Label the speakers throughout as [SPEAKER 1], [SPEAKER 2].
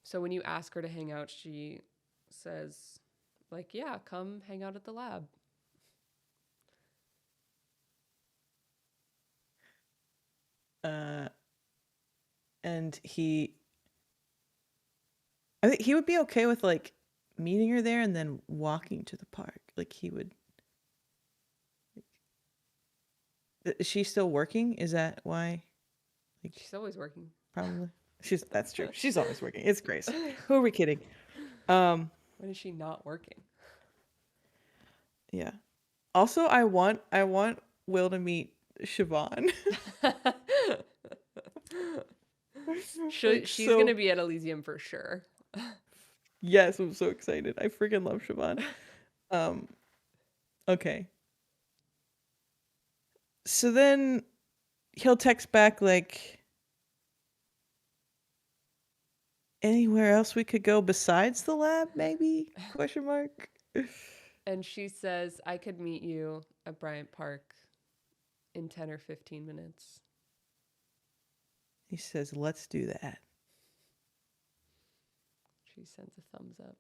[SPEAKER 1] So when you ask her to hang out, she says, like, yeah, come hang out at the lab.
[SPEAKER 2] Uh, and I think he would be okay with like meeting her there and then walking to the park. Like he would. Is she still working? Is that why? Like
[SPEAKER 1] She's always working.
[SPEAKER 2] probably. That's true. She's always working. It's Grace. Who are we kidding? Um,
[SPEAKER 1] When is she not working?
[SPEAKER 2] yeah. Also, I want Will to meet Siobhan. Like
[SPEAKER 1] She's going to
[SPEAKER 2] so.
[SPEAKER 1] be at Elysium for sure.
[SPEAKER 2] Yes, I'm so excited. I freaking love Siobhan. Um, okay. So then he'll text back like anywhere else we could go besides the lab, maybe? Question mark.
[SPEAKER 1] And she says, I could meet you at Bryant Park in 10 or 15 minutes.
[SPEAKER 2] He says, "Let's do that."
[SPEAKER 1] She sends a thumbs up.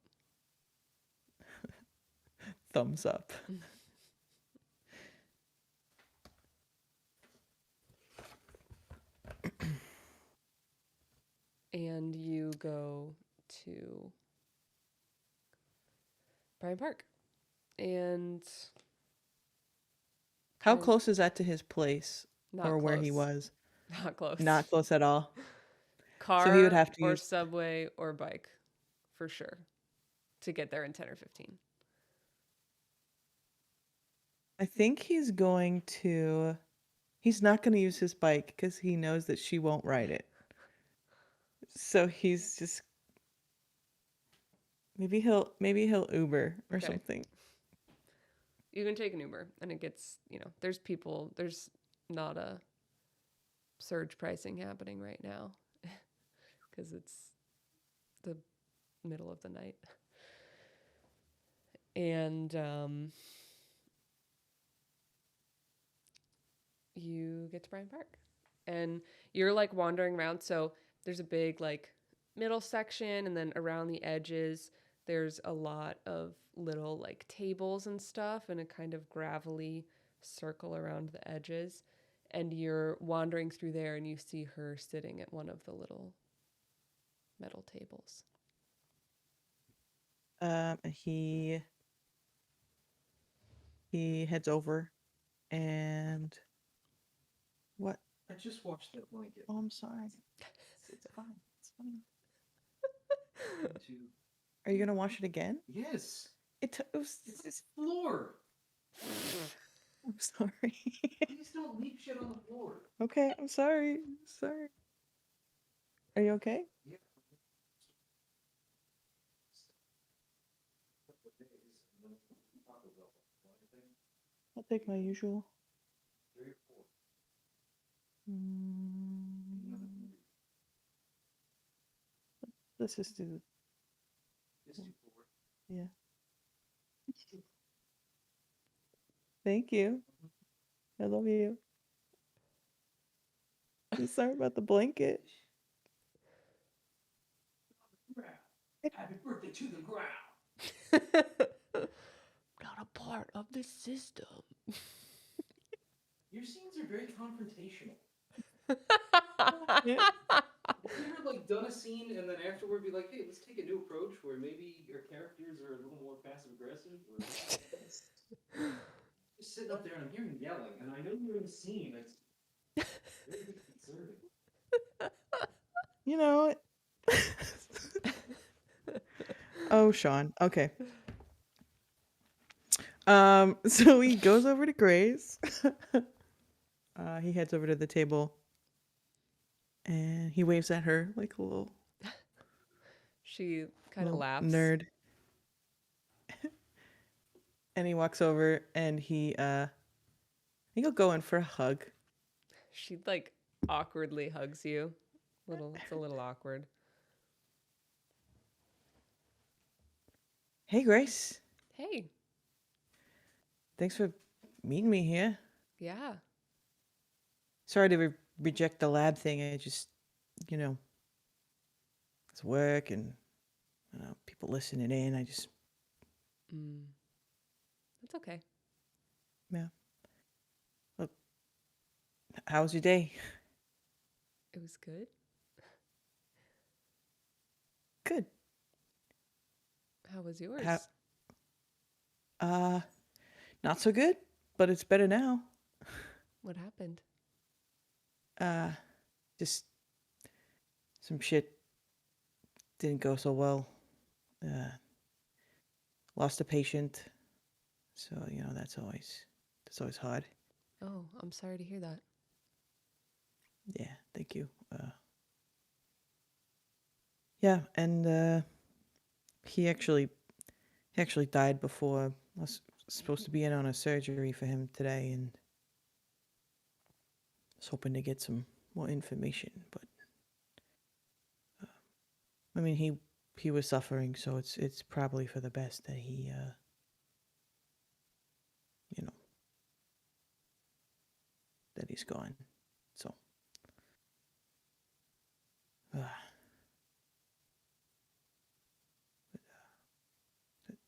[SPEAKER 2] Thumbs up.
[SPEAKER 1] And you go to Bryant Park. And
[SPEAKER 2] How
[SPEAKER 1] kind
[SPEAKER 2] close is that to his place
[SPEAKER 1] not
[SPEAKER 2] or where he
[SPEAKER 1] close.
[SPEAKER 2] was?
[SPEAKER 1] Not close.
[SPEAKER 2] Not close at all. So he would
[SPEAKER 1] Car
[SPEAKER 2] have to
[SPEAKER 1] or
[SPEAKER 2] use.
[SPEAKER 1] subway or bike for sure to get there in 10 or 15.
[SPEAKER 2] I think he's going to. He's not going to use his bike because he knows that she won't ride it. So he's just maybe he'll Uber or
[SPEAKER 1] Okay.
[SPEAKER 2] something.
[SPEAKER 1] You can take an Uber and it gets, there's people, there's not a surge pricing happening right now because it's the middle of the night. And you get to Bryant Park. And you're like wandering around. So there's a big like middle section, and then around the edges, there's a lot of little like tables and stuff, and a kind of gravelly circle around the edges. And you're wandering through there, and you see her sitting at one of the little metal tables.
[SPEAKER 2] He heads over and what? I just washed that blanket. Oh, I'm sorry. It's fine. It's fine. Are you gonna wash it again?
[SPEAKER 3] Yes,
[SPEAKER 2] It was.
[SPEAKER 3] it's this floor.
[SPEAKER 2] I'm sorry.
[SPEAKER 3] Please don't leave shit on the floor.
[SPEAKER 2] Okay, I'm sorry. Sorry. Are you okay?
[SPEAKER 3] Yeah.
[SPEAKER 2] I'll take my usual.
[SPEAKER 3] 3 or 4.
[SPEAKER 2] Mm, let's just do.
[SPEAKER 3] Just do 4.
[SPEAKER 2] Yeah. Thank you. I love you. I'm sorry about the blanket.
[SPEAKER 3] Happy birthday to the ground.
[SPEAKER 1] Not a part of the system.
[SPEAKER 3] Your scenes are very confrontational.
[SPEAKER 2] Yeah.
[SPEAKER 3] Have you ever like done a scene and then afterward be like, hey, let's take a new approach where maybe your characters are a little more passive aggressive? Or just sitting up there and I'm hearing yelling, and I know you're in a scene. It's very disconcerting.
[SPEAKER 2] You know what? Oh, Sean. Okay. So he goes over to Grace. He heads over to the table and he waves at her like a
[SPEAKER 1] She kind of
[SPEAKER 2] little
[SPEAKER 1] laughs.
[SPEAKER 2] nerd. And he walks over and I think he'll go in for a hug.
[SPEAKER 1] She like awkwardly hugs you. It's a little awkward.
[SPEAKER 2] Hey, Grace.
[SPEAKER 1] Hey,
[SPEAKER 2] Thanks for meeting me here.
[SPEAKER 1] yeah.
[SPEAKER 2] Sorry to reject the lab thing. I just, you know, it's work and people listening in. I just
[SPEAKER 1] That's okay.
[SPEAKER 2] yeah. Look, how was your day?
[SPEAKER 1] It was good.
[SPEAKER 2] Good.
[SPEAKER 1] How was yours?
[SPEAKER 2] How not so good, but it's better now.
[SPEAKER 1] What happened?
[SPEAKER 2] Just some shit didn't go so well. Lost a patient, so that's always hard.
[SPEAKER 1] Oh, I'm sorry to hear that.
[SPEAKER 2] Yeah, thank you. Yeah, and he actually died before I was supposed to be in on a surgery for him today, and I was hoping to get some more information, but I mean he was suffering, so it's probably for the best that he you know that he's gone. So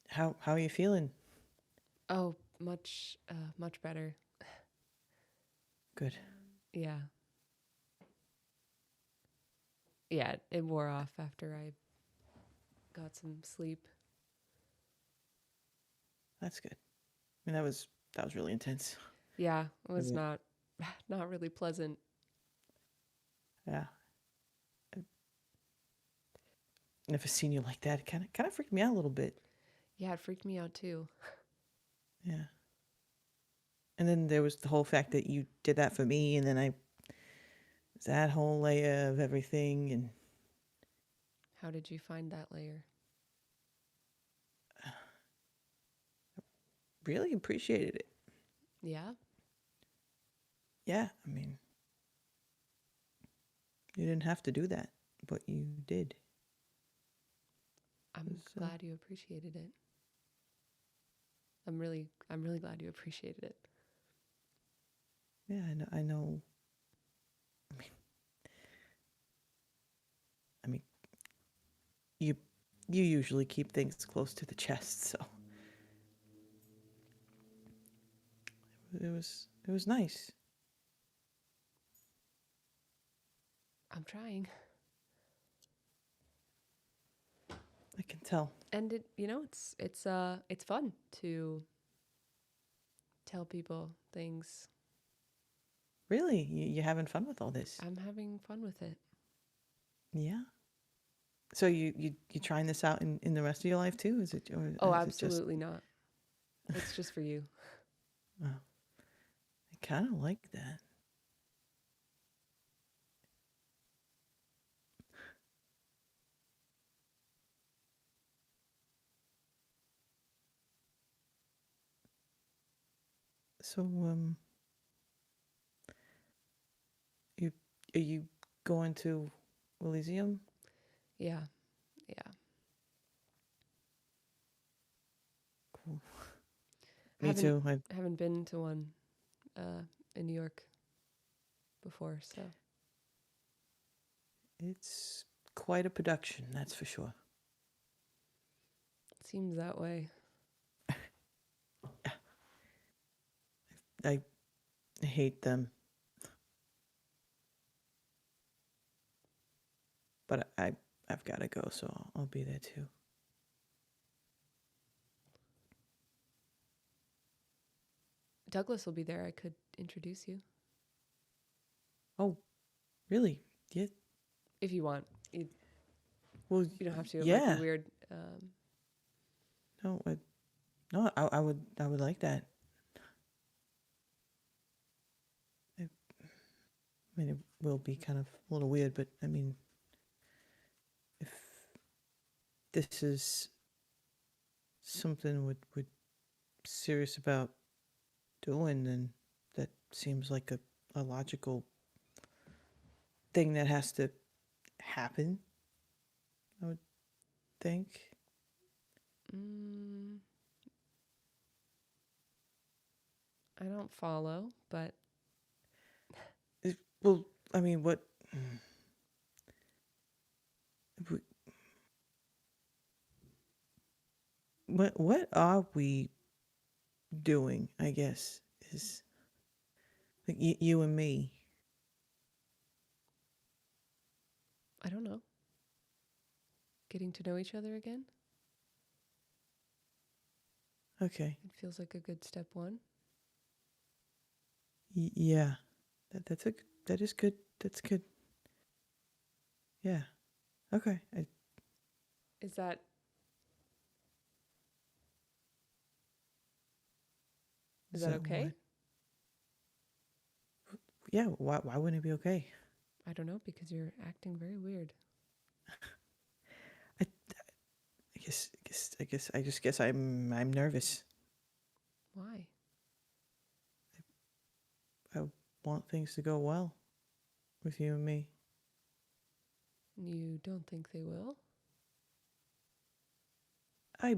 [SPEAKER 2] how are you feeling?
[SPEAKER 1] Oh, much better.
[SPEAKER 2] Good.
[SPEAKER 1] Yeah. Yeah, it wore off after I got some sleep.
[SPEAKER 2] That's good. I mean that was really intense.
[SPEAKER 1] Yeah, it was
[SPEAKER 2] Okay.
[SPEAKER 1] not really pleasant.
[SPEAKER 2] Yeah. I've never seen you like that. It kind of freaked me out a little bit.
[SPEAKER 1] Yeah, it freaked me out too.
[SPEAKER 2] Yeah. And then there was the whole fact that you did that for me, and then that whole layer of everything, and
[SPEAKER 1] How did you find that layer?
[SPEAKER 2] really appreciated it.
[SPEAKER 1] Yeah?
[SPEAKER 2] Yeah, I mean, you didn't have to do that, but you did.
[SPEAKER 1] I'm
[SPEAKER 2] It was,
[SPEAKER 1] glad you appreciated it. I'm really glad you appreciated it.
[SPEAKER 2] yeah, I know. I mean, you usually keep things close to the chest, so it was nice.
[SPEAKER 1] I'm trying.
[SPEAKER 2] I can tell.
[SPEAKER 1] And it's fun to tell people things.
[SPEAKER 2] Really, you having fun with all this?
[SPEAKER 1] I'm having fun with it.
[SPEAKER 2] Yeah. So you trying this out in the rest of your life too? Is it or
[SPEAKER 1] Oh,
[SPEAKER 2] is it just?
[SPEAKER 1] absolutely not. It's just for you.
[SPEAKER 2] Oh, I kind of like that. So you are you going to Elysium?
[SPEAKER 1] Yeah. Yeah.
[SPEAKER 2] Cool. Me
[SPEAKER 1] Haven't
[SPEAKER 2] too.
[SPEAKER 1] haven't been to one in New York before, so
[SPEAKER 2] It's quite a production, that's for sure.
[SPEAKER 1] it seems that way.
[SPEAKER 2] I hate them, but I've got to go, so I'll be there too.
[SPEAKER 1] Douglas will be there. I could introduce you
[SPEAKER 2] Oh, really? Yeah.
[SPEAKER 1] if you want.
[SPEAKER 2] Well,
[SPEAKER 1] You don't have to. It might be
[SPEAKER 2] yeah.
[SPEAKER 1] weird.
[SPEAKER 2] No, no. I would like that. I mean, it will be kind of a little weird, but I mean, if this is something we're serious about doing, then that seems like a logical thing that has to happen, I would think.
[SPEAKER 1] mm, I don't follow, but
[SPEAKER 2] Well, I mean, what what are we doing? I guess is like you and me.
[SPEAKER 1] I don't know. Getting to know each other again?
[SPEAKER 2] Okay.
[SPEAKER 1] It feels like a good step one.
[SPEAKER 2] Yeah. That is good. That's good. Yeah. Okay.
[SPEAKER 1] Is that
[SPEAKER 2] Is that
[SPEAKER 1] okay?
[SPEAKER 2] what? Yeah. Why wouldn't it be okay?
[SPEAKER 1] I don't know because you're acting very weird.
[SPEAKER 2] I I just guess I'm nervous.
[SPEAKER 1] Why?
[SPEAKER 2] I want things to go well with you and me.
[SPEAKER 1] You don't think they will?
[SPEAKER 2] I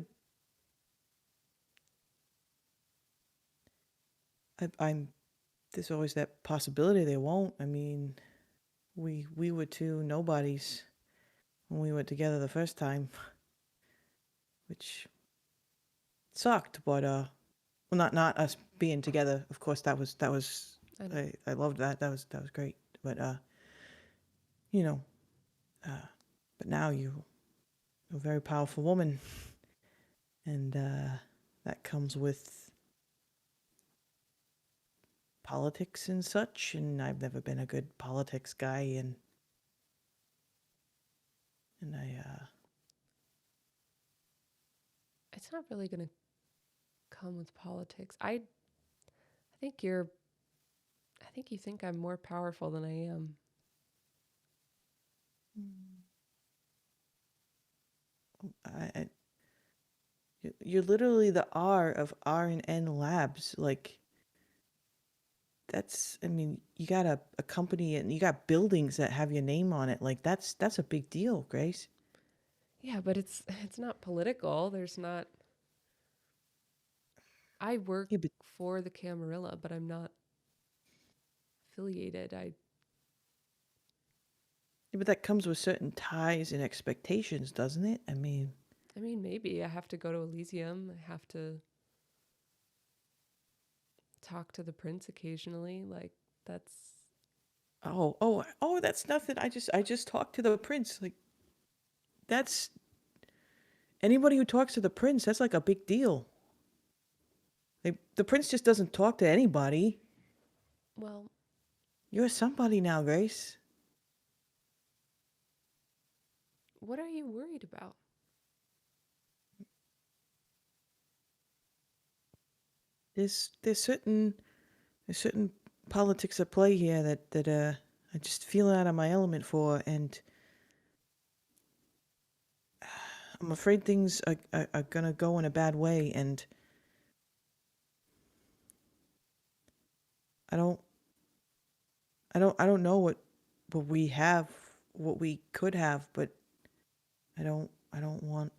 [SPEAKER 2] I'm there's always that possibility they won't. I mean, we were two nobodies when we were together the first time, which sucked, but well, not us being together. Of course, that was
[SPEAKER 1] I know.
[SPEAKER 2] I loved that. That was great. But you know, uh, but now you're a very powerful woman, and that comes with politics and such. And I've never been a good politics guy, and
[SPEAKER 1] It's not really going to come with politics. I think you're I think you think I'm more powerful than I am.
[SPEAKER 2] I you're literally the R of R and N Labs. Like that's, I mean, you got a company and you got buildings that have your name on it. Like that's a big deal, Grace.
[SPEAKER 1] Yeah, but it's not political. There's not I work
[SPEAKER 2] Yeah, but
[SPEAKER 1] for the Camarilla, but I'm not affiliated.
[SPEAKER 2] yeah, but that comes with certain ties and expectations, doesn't it?
[SPEAKER 1] I mean maybe I have to go to Elysium. I have to talk to the prince occasionally. Like that's
[SPEAKER 2] that's nothing. I just talked to the prince. Like that's anybody who talks to the prince. That's like a big deal. Like the prince just doesn't talk to anybody.
[SPEAKER 1] well,
[SPEAKER 2] You're somebody now, Grace.
[SPEAKER 1] what are you worried about?
[SPEAKER 2] There's certain politics at play here that I just feel out of my element for, and I'm afraid things are gonna go in a bad way, and I don't I don't know what we have, what we could have, but I don't want.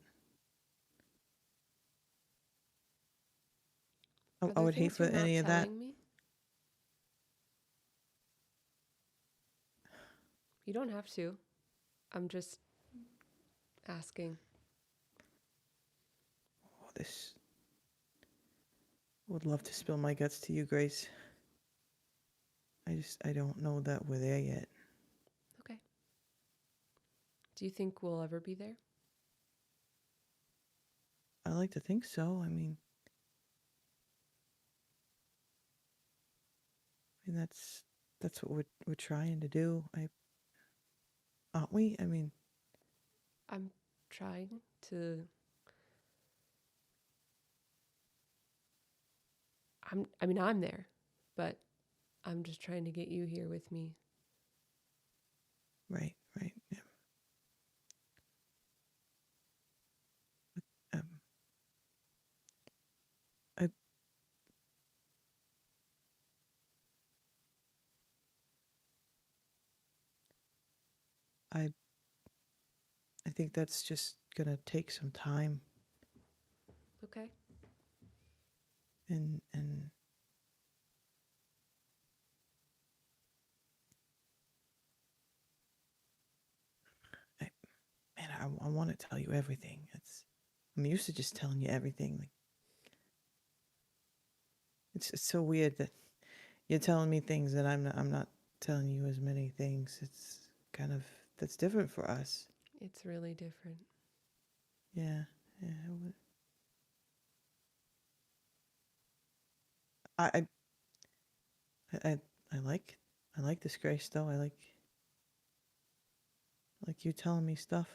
[SPEAKER 1] Are
[SPEAKER 2] I
[SPEAKER 1] there
[SPEAKER 2] would hate
[SPEAKER 1] things
[SPEAKER 2] for
[SPEAKER 1] you're not
[SPEAKER 2] any of that.
[SPEAKER 1] telling me? You don't have to. I'm just asking.
[SPEAKER 2] Oh, this would love to spill my guts to you, Grace. I don't know that we're there yet.
[SPEAKER 1] Okay. Do you think we'll ever be there?
[SPEAKER 2] I like to think so. I mean that's what we're trying to do. I aren't we? I mean,
[SPEAKER 1] I'm trying to I'm there, but I'm just trying to get you here with me.
[SPEAKER 2] right, right. Yeah. Um, I I I think that's just gonna take some time,
[SPEAKER 1] Okay.
[SPEAKER 2] and I, man, I want to tell you everything. It's I'm used to just telling you everything. Like it's so weird that you're telling me things that I'm not telling you as many things. It's kind of that's different for us.
[SPEAKER 1] It's really different.
[SPEAKER 2] Yeah, yeah. I I I, I like this, Grace. Though I like you telling me stuff.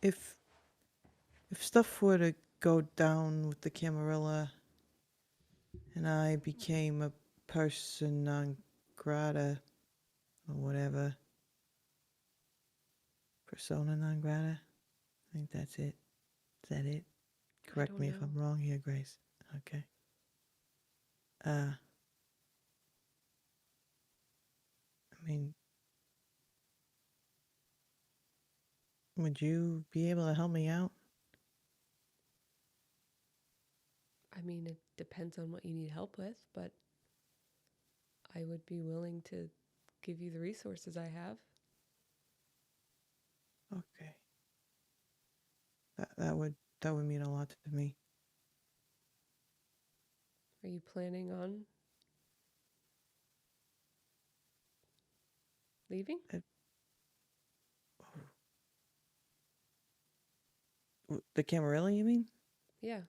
[SPEAKER 2] If stuff were to go down with the Camarilla, and I became a person non grata or whatever, persona non grata. I think that's it. Is that it?
[SPEAKER 1] I
[SPEAKER 2] Correct
[SPEAKER 1] don't
[SPEAKER 2] me if
[SPEAKER 1] know.
[SPEAKER 2] I'm wrong here, Grace. Okay. I mean, would you be able to help me out?
[SPEAKER 1] I mean, it depends on what you need help with, but I would be willing to give you the resources I have.
[SPEAKER 2] Okay. That would mean a lot to me.
[SPEAKER 1] Are you planning on leaving?
[SPEAKER 2] The Camarilla, you mean?
[SPEAKER 1] Yeah.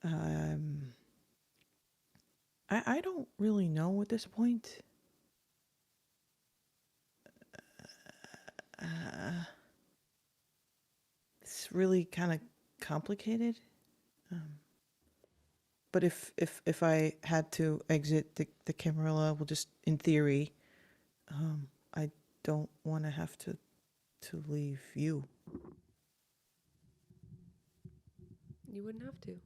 [SPEAKER 2] Um, I don't really know at this point. Uh, it's really kind of complicated. Um, but if I had to exit the Camarilla, well, just in theory, I don't want to have to leave you.
[SPEAKER 1] You wouldn't have to.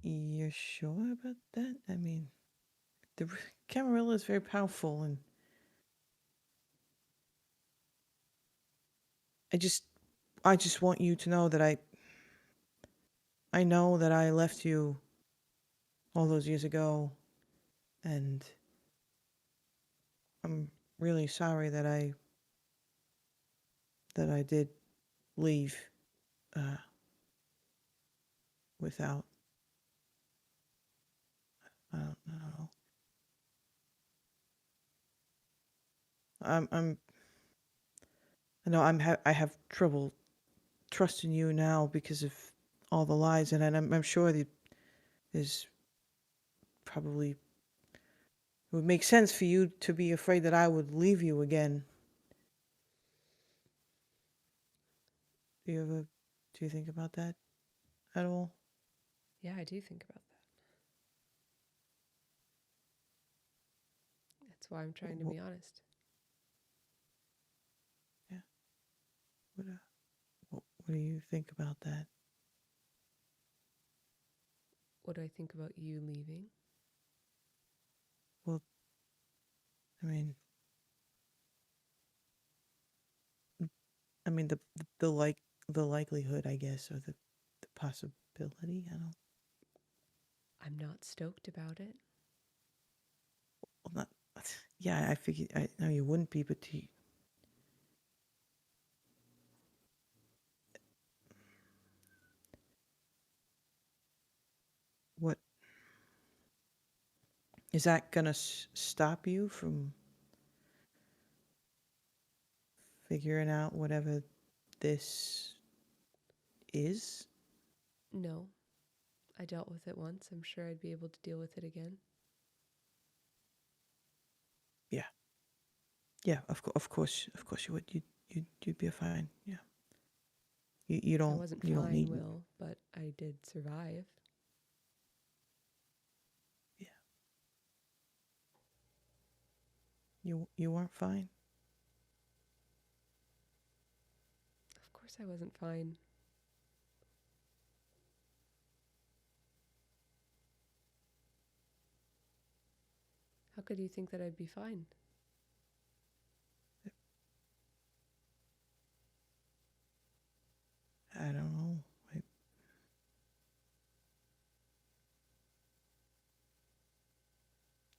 [SPEAKER 2] You're sure about that? I mean, the Camarilla is very powerful, and I just I just want you to know that I know that I left you all those years ago, and I'm really sorry that I did leave uh, without. I don't know. I'm I know I have trouble trusting you now because of all the lies, and I'm sure that there's probably it would make sense for you to be afraid that I would leave you again. Do you think about that at all?
[SPEAKER 1] Yeah, I do think about that. That's why I'm trying to
[SPEAKER 2] What,
[SPEAKER 1] be honest.
[SPEAKER 2] yeah. What do you think about that?
[SPEAKER 1] What do I think about you leaving?
[SPEAKER 2] Well, I mean, the likelihood, I guess, or the possibility. I don't.
[SPEAKER 1] I'm not stoked about it.
[SPEAKER 2] Well, not. Yeah, I figured. I know you wouldn't be, but what is that gonna stop you from figuring out whatever this is?
[SPEAKER 1] No, I dealt with it once. I'm sure I'd be able to deal with it again.
[SPEAKER 2] Yeah, yeah. Of course you would. You'd be fine. Yeah. You
[SPEAKER 1] I
[SPEAKER 2] don't
[SPEAKER 1] wasn't
[SPEAKER 2] you don't
[SPEAKER 1] fine,
[SPEAKER 2] need.
[SPEAKER 1] Will, but I did survive.
[SPEAKER 2] Yeah. You weren't fine.
[SPEAKER 1] Of course, I wasn't fine. How could you think that I'd be fine?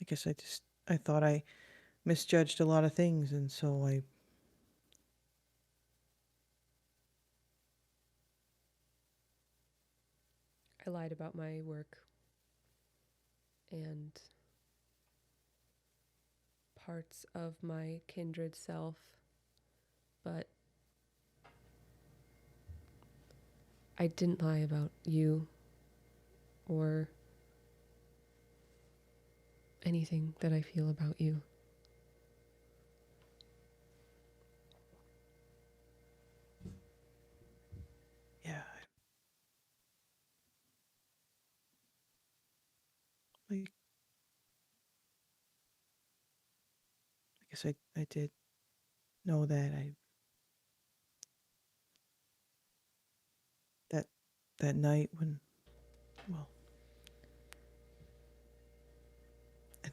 [SPEAKER 2] guess I thought I misjudged a lot of things, and so
[SPEAKER 1] I lied about my work and parts of my kindred self, but I didn't lie about you or anything that I feel about you.
[SPEAKER 2] yeah, like I guess I did know that that that night when, well,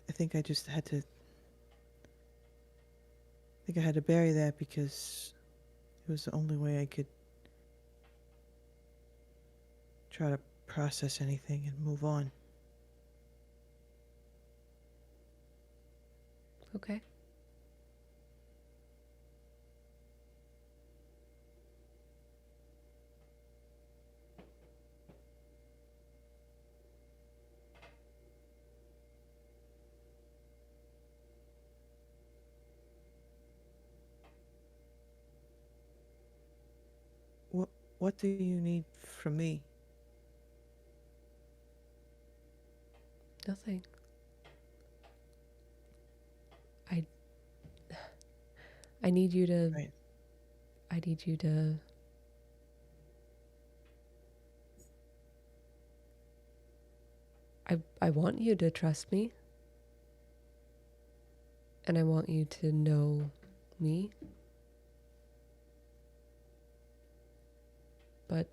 [SPEAKER 2] I think I just had to. I think I had to bury that because it was the only way I could try to process anything and move on.
[SPEAKER 1] Okay?
[SPEAKER 2] What what do you need from me?
[SPEAKER 1] Nothing. I I need you to
[SPEAKER 2] Right.
[SPEAKER 1] I need you to I want you to trust me and I want you to know me. But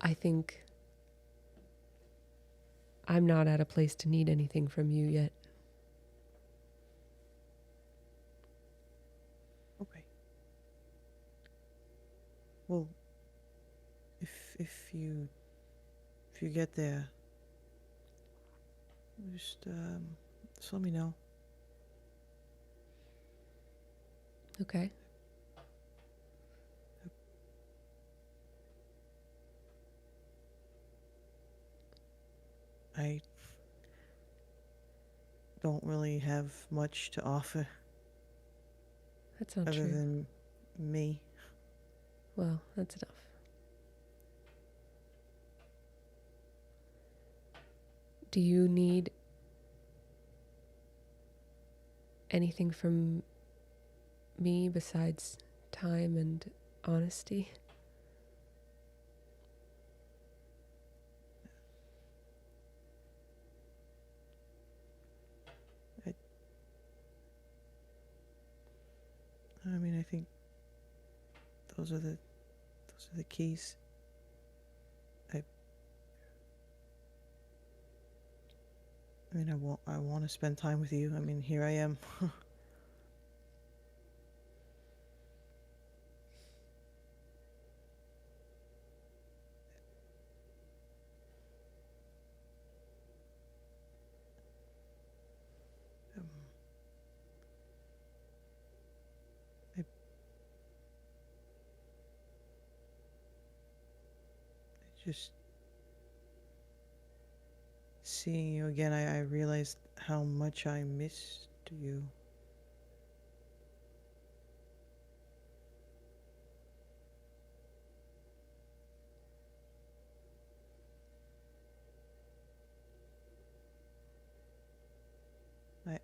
[SPEAKER 1] I think I'm not at a place to need anything from you yet.
[SPEAKER 2] Okay. Well, if you get there, just let me know.
[SPEAKER 1] Okay?
[SPEAKER 2] I don't really have much to offer
[SPEAKER 1] That's not
[SPEAKER 2] other
[SPEAKER 1] true.
[SPEAKER 2] than me.
[SPEAKER 1] Well, that's enough. Do you need anything from me besides time and honesty?
[SPEAKER 2] I I mean, I think those are the keys. I I mean, I want to spend time with you. I mean, here I am. Um, I just seeing you again. I realized how much I missed you.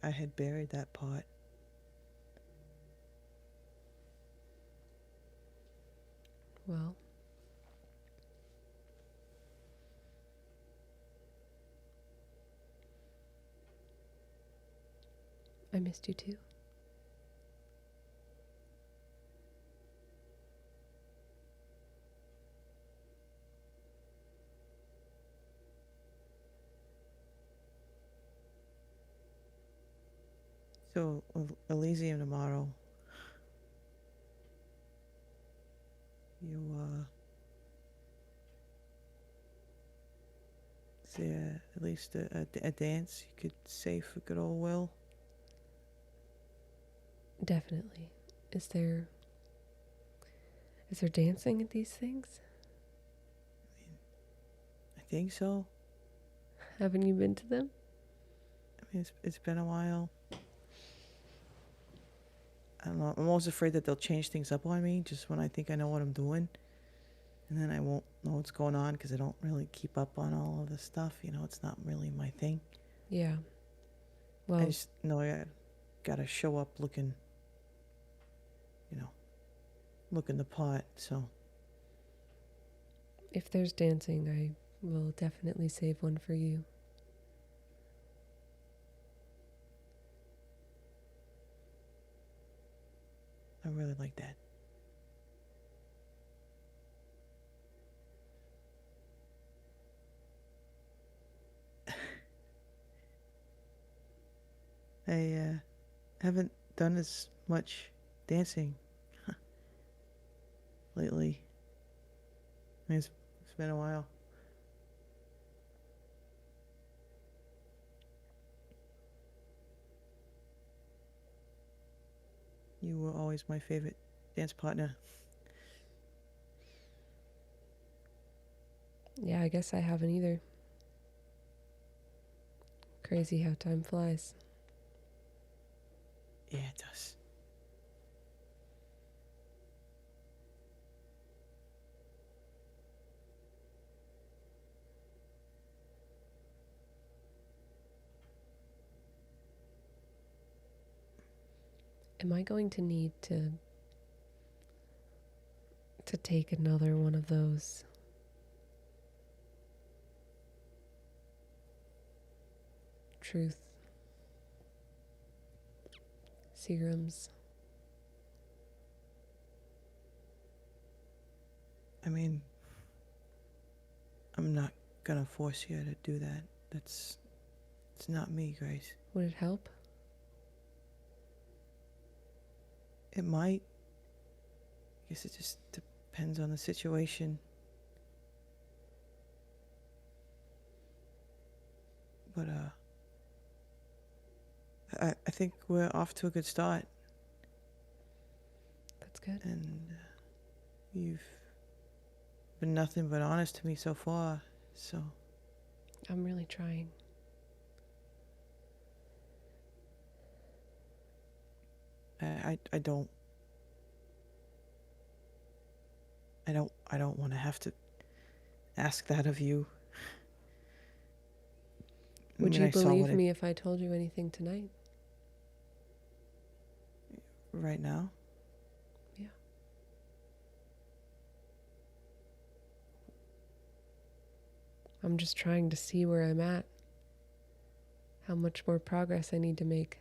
[SPEAKER 2] I had buried that part.
[SPEAKER 1] Well, I missed you too.
[SPEAKER 2] So Elysium tomorrow. You there at least a dance you could say for good old Will?
[SPEAKER 1] Definitely. Is there dancing at these things?
[SPEAKER 2] I think so.
[SPEAKER 1] Haven't you been to them?
[SPEAKER 2] I mean, it's been a while. I don't know. I'm always afraid that they'll change things up on me just when I think I know what I'm doing. And then I won't know what's going on because I don't really keep up on all of this stuff. You know, it's not really my thing.
[SPEAKER 1] Yeah.
[SPEAKER 2] I
[SPEAKER 1] Well,
[SPEAKER 2] just know I gotta show up looking, you know, looking the part. So
[SPEAKER 1] if there's dancing, I will definitely save one for you.
[SPEAKER 2] I really like that. I haven't done as much dancing lately. I mean, it's been a while. You were always my favorite dance partner.
[SPEAKER 1] Yeah, I guess I haven't either. Crazy how time flies.
[SPEAKER 2] Yeah, it does.
[SPEAKER 1] Am I going to need to take another one of those truth serums?
[SPEAKER 2] I mean, I'm not gonna force you to do that. It's not me, Grace.
[SPEAKER 1] Would it help?
[SPEAKER 2] It might. I guess it just depends on the situation. But I think we're off to a good start,
[SPEAKER 1] That's good.
[SPEAKER 2] and you've been nothing but honest to me so far. So
[SPEAKER 1] I'm really trying.
[SPEAKER 2] I don't want to have to ask that of you.
[SPEAKER 1] Would
[SPEAKER 2] I mean,
[SPEAKER 1] you
[SPEAKER 2] I saw
[SPEAKER 1] believe
[SPEAKER 2] what
[SPEAKER 1] me if I told you anything tonight?
[SPEAKER 2] right now.
[SPEAKER 1] Yeah. I'm just trying to see where I'm at. How much more progress I need to make.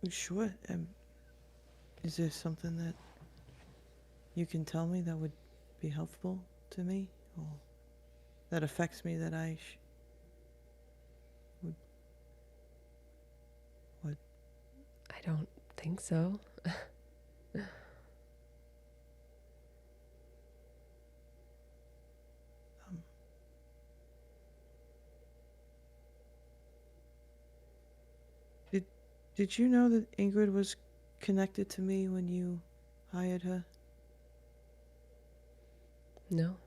[SPEAKER 2] Sure. Is there something that you can tell me that would be helpful to me, or that affects me that I would? What?
[SPEAKER 1] I don't think so.
[SPEAKER 2] Um, did you know that Ingrid was connected to me when you hired her?
[SPEAKER 1] No.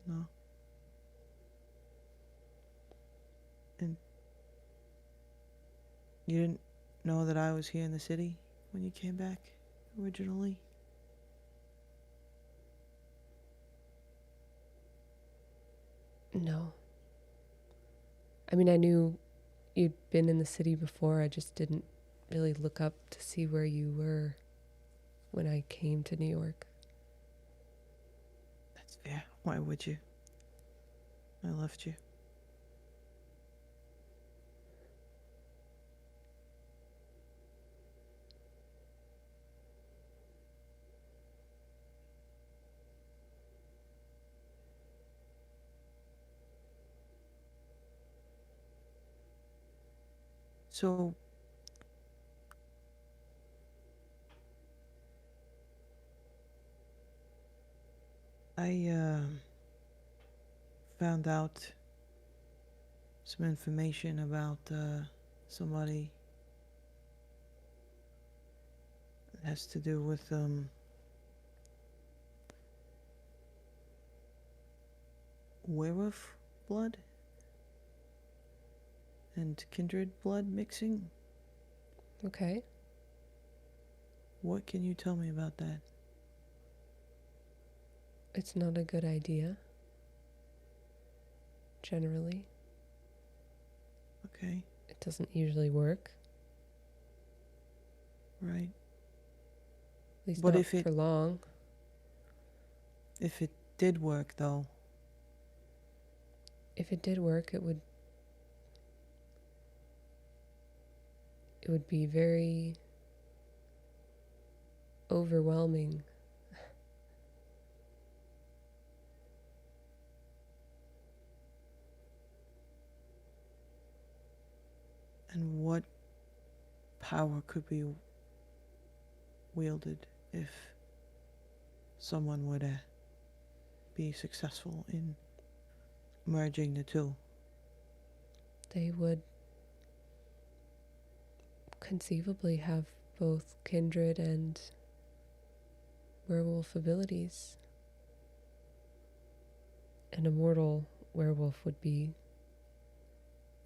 [SPEAKER 2] No. And you didn't know that I was here in the city when you came back originally?
[SPEAKER 1] No. I mean, I knew you'd been in the city before. I just didn't really look up to see where you were when I came to New York.
[SPEAKER 2] That's fair. Why would you? I left you. So I found out some information about somebody that has to do with werewolf blood and kindred blood mixing.
[SPEAKER 1] Okay.
[SPEAKER 2] What can you tell me about that?
[SPEAKER 1] It's not a good idea. Generally.
[SPEAKER 2] Okay,
[SPEAKER 1] It doesn't usually work.
[SPEAKER 2] right.
[SPEAKER 1] At least
[SPEAKER 2] But
[SPEAKER 1] not
[SPEAKER 2] if it
[SPEAKER 1] for long.
[SPEAKER 2] did work, though,
[SPEAKER 1] If it did work, it would be very overwhelming.
[SPEAKER 2] and what power could be wielded if someone were to be successful in merging the two?
[SPEAKER 1] They would conceivably have both kindred and werewolf abilities. An immortal werewolf would be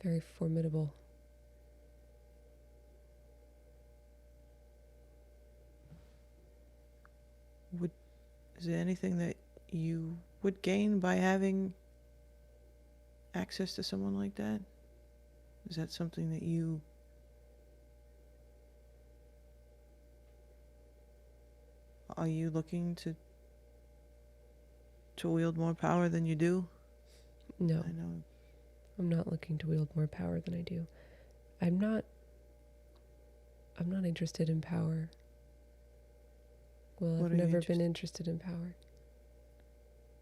[SPEAKER 1] very formidable.
[SPEAKER 2] Is there anything that you would gain by having access to someone like that? Is that something that you are you looking to wield more power than you do?
[SPEAKER 1] No,
[SPEAKER 2] I know.
[SPEAKER 1] I'm not looking to wield more power than I do. I'm not interested in power. Well,
[SPEAKER 2] What
[SPEAKER 1] I've
[SPEAKER 2] are you
[SPEAKER 1] never been
[SPEAKER 2] interested-
[SPEAKER 1] interested in power.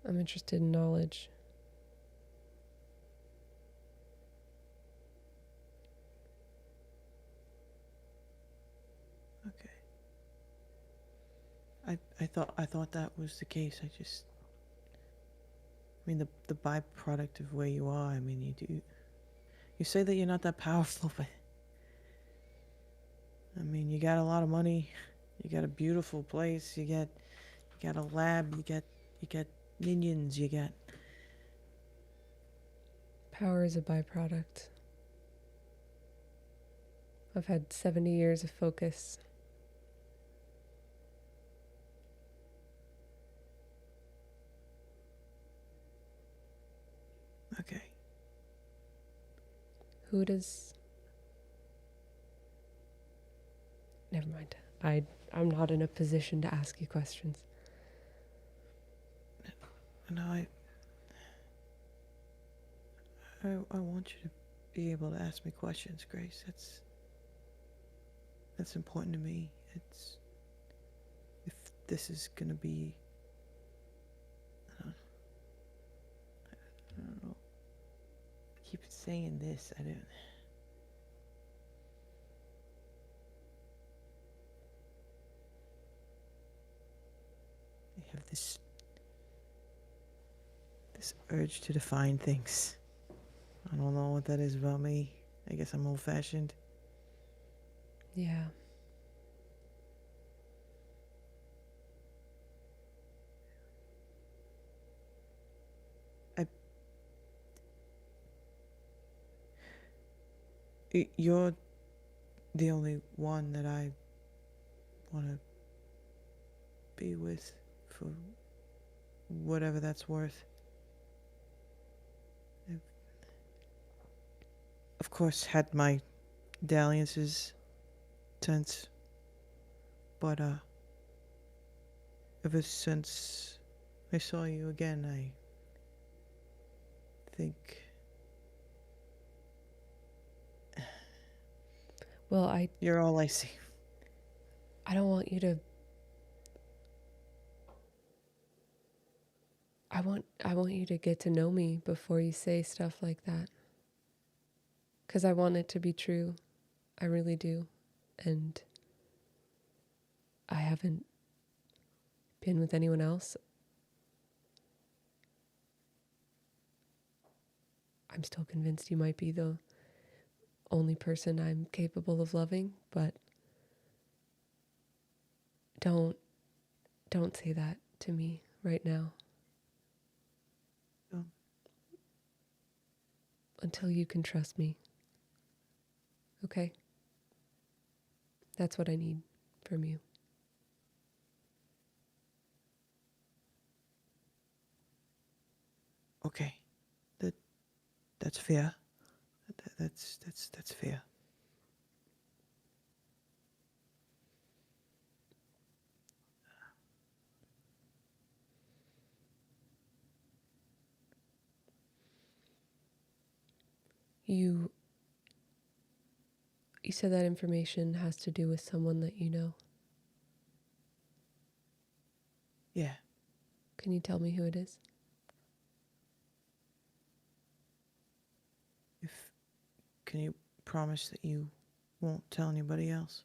[SPEAKER 1] I'm interested in knowledge.
[SPEAKER 2] Okay. I thought that was the case. I mean the byproduct of where you are. I mean you say that you're not that powerful, but I mean you got a lot of money, you got a beautiful place, you got a lab, you got minions, you got
[SPEAKER 1] Power is a byproduct. I've had 70 years of focus.
[SPEAKER 2] okay.
[SPEAKER 1] Who does... Never mind. I'm not in a position to ask you questions.
[SPEAKER 2] No, I want you to be able to ask me questions, Grace. That's important to me. It's if this is gonna be I don't know. I keep saying this. I don't. I have this urge to define things. I don't know what that is about me. I guess I'm old-fashioned.
[SPEAKER 1] Yeah.
[SPEAKER 2] You're the only one that I want to be with for whatever that's worth. I've, of course, had my dalliances since, but ever since I saw you again, I think
[SPEAKER 1] Well,
[SPEAKER 2] you're all I see.
[SPEAKER 1] I don't want you to... I want you to get to know me before you say stuff like that. 'Cause I want it to be true. I really do. And I haven't been with anyone else. I'm still convinced you might be the only person I'm capable of loving, but don't say that to me right now.
[SPEAKER 2] Don't.
[SPEAKER 1] Until you can trust me. Okay? That's what I need from you.
[SPEAKER 2] Okay. That's fair. That's fair.
[SPEAKER 1] You said that information has to do with someone that you know.
[SPEAKER 2] Yeah.
[SPEAKER 1] Can you tell me who it is?
[SPEAKER 2] Can you promise that you won't tell anybody else?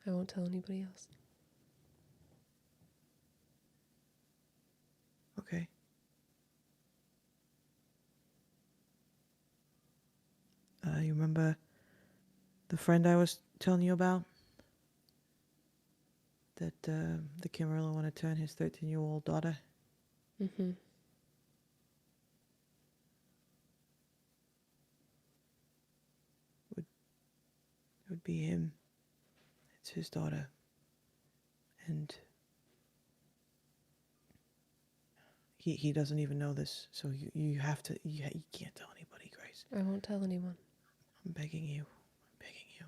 [SPEAKER 1] I won't tell anybody else.
[SPEAKER 2] Okay. You remember the friend I was telling you about? That the Kimmerla want to turn his 13-year-old daughter?
[SPEAKER 1] Mm-hmm.
[SPEAKER 2] It would be him. It's his daughter. And he doesn't even know this, so you have to, you can't tell anybody, Grace.
[SPEAKER 1] I won't tell anyone.
[SPEAKER 2] I'm begging you. I'm begging you.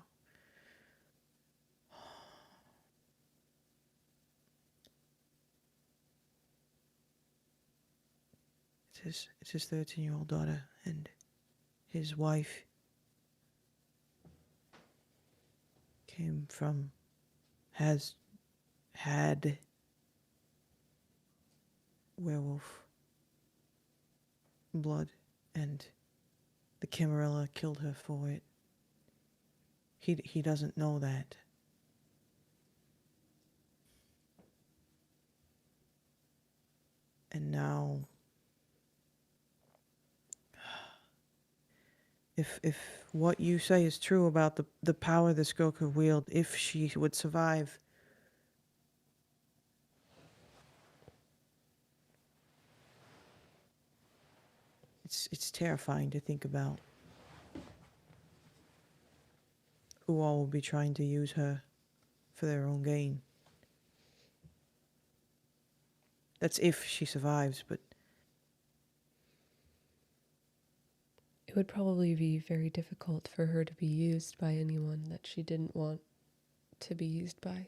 [SPEAKER 2] It's his 13-year-old daughter, and his wife has had werewolf blood, and the Camarilla killed her for it. He doesn't know that. And now, if what you say is true about the power this girl could wield, if she would survive, it's terrifying to think about. Who all will be trying to use her for their own gain. That's if she survives, but
[SPEAKER 1] It would probably be very difficult for her to be used by anyone that she didn't want to be used by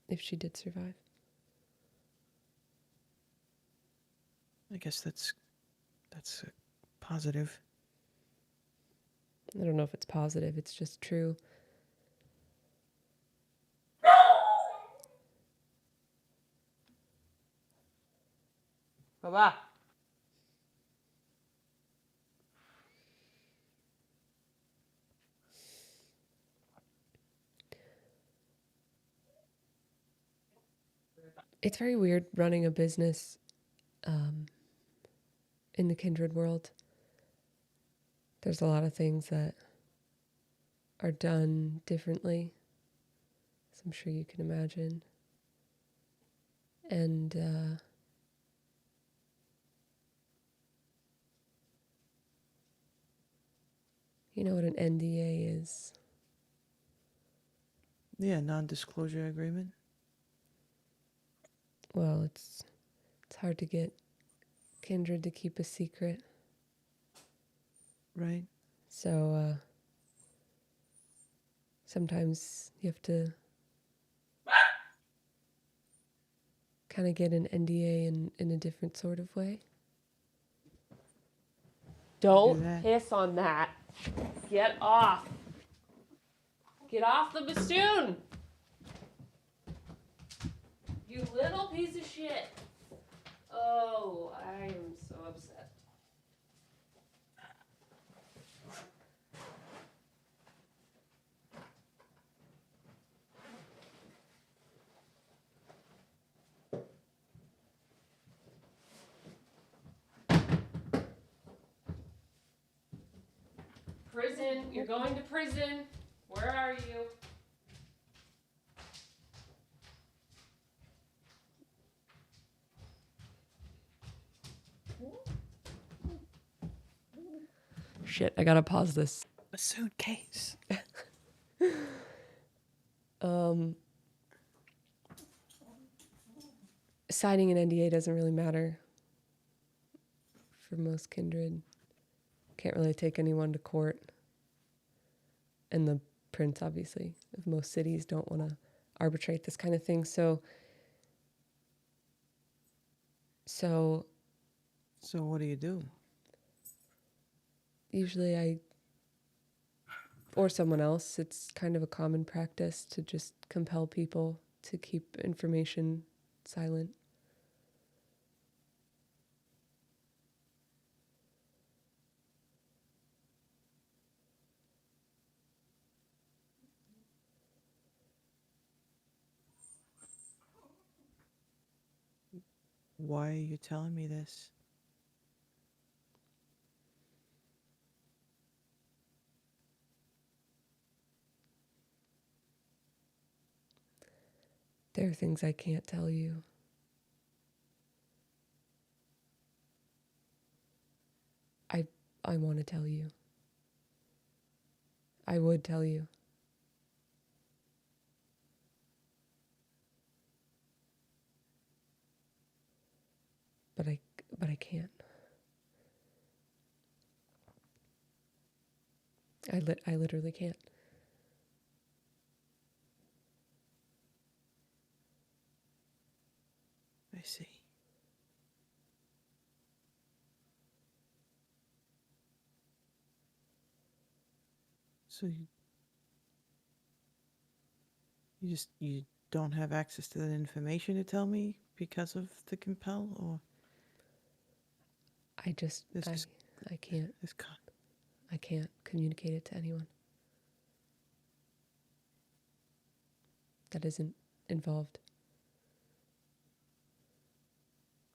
[SPEAKER 1] if she did survive.
[SPEAKER 2] I guess that's a positive.
[SPEAKER 1] I don't know if it's positive, it's just true.
[SPEAKER 2] Baba.
[SPEAKER 1] It's very weird running a business in the kindred world. There's a lot of things that are done differently, as I'm sure you can imagine. And you know what an NDA is?
[SPEAKER 2] Yeah, non-disclosure agreement.
[SPEAKER 1] Well, it's hard to get kindred to keep a secret.
[SPEAKER 2] Right.
[SPEAKER 1] So sometimes you have to kind of get an NDA in a different sort of way. Don't piss on that. Get off. Get off the bassoon. You little piece of shit. Oh, I am so upset. Prison. You're going to prison. Where are you? Shit, I gotta pause this.
[SPEAKER 2] Bassoon case.
[SPEAKER 1] Signing an NDA doesn't really matter for most kindred. Can't really take anyone to court. And the prince, obviously, of most cities don't want to arbitrate this kind of thing. So
[SPEAKER 2] what do you do?
[SPEAKER 1] usually I, or someone else, it's kind of a common practice to just compel people to keep information silent.
[SPEAKER 2] Why are you telling me this?
[SPEAKER 1] There are things I can't tell you. I want to tell you. I would tell you. But I can't. I literally can't.
[SPEAKER 2] I see. So you don't have access to that information to tell me because of the compel, or
[SPEAKER 1] I just
[SPEAKER 2] this is
[SPEAKER 1] I can't.
[SPEAKER 2] this con?
[SPEAKER 1] I can't communicate it to anyone that isn't involved.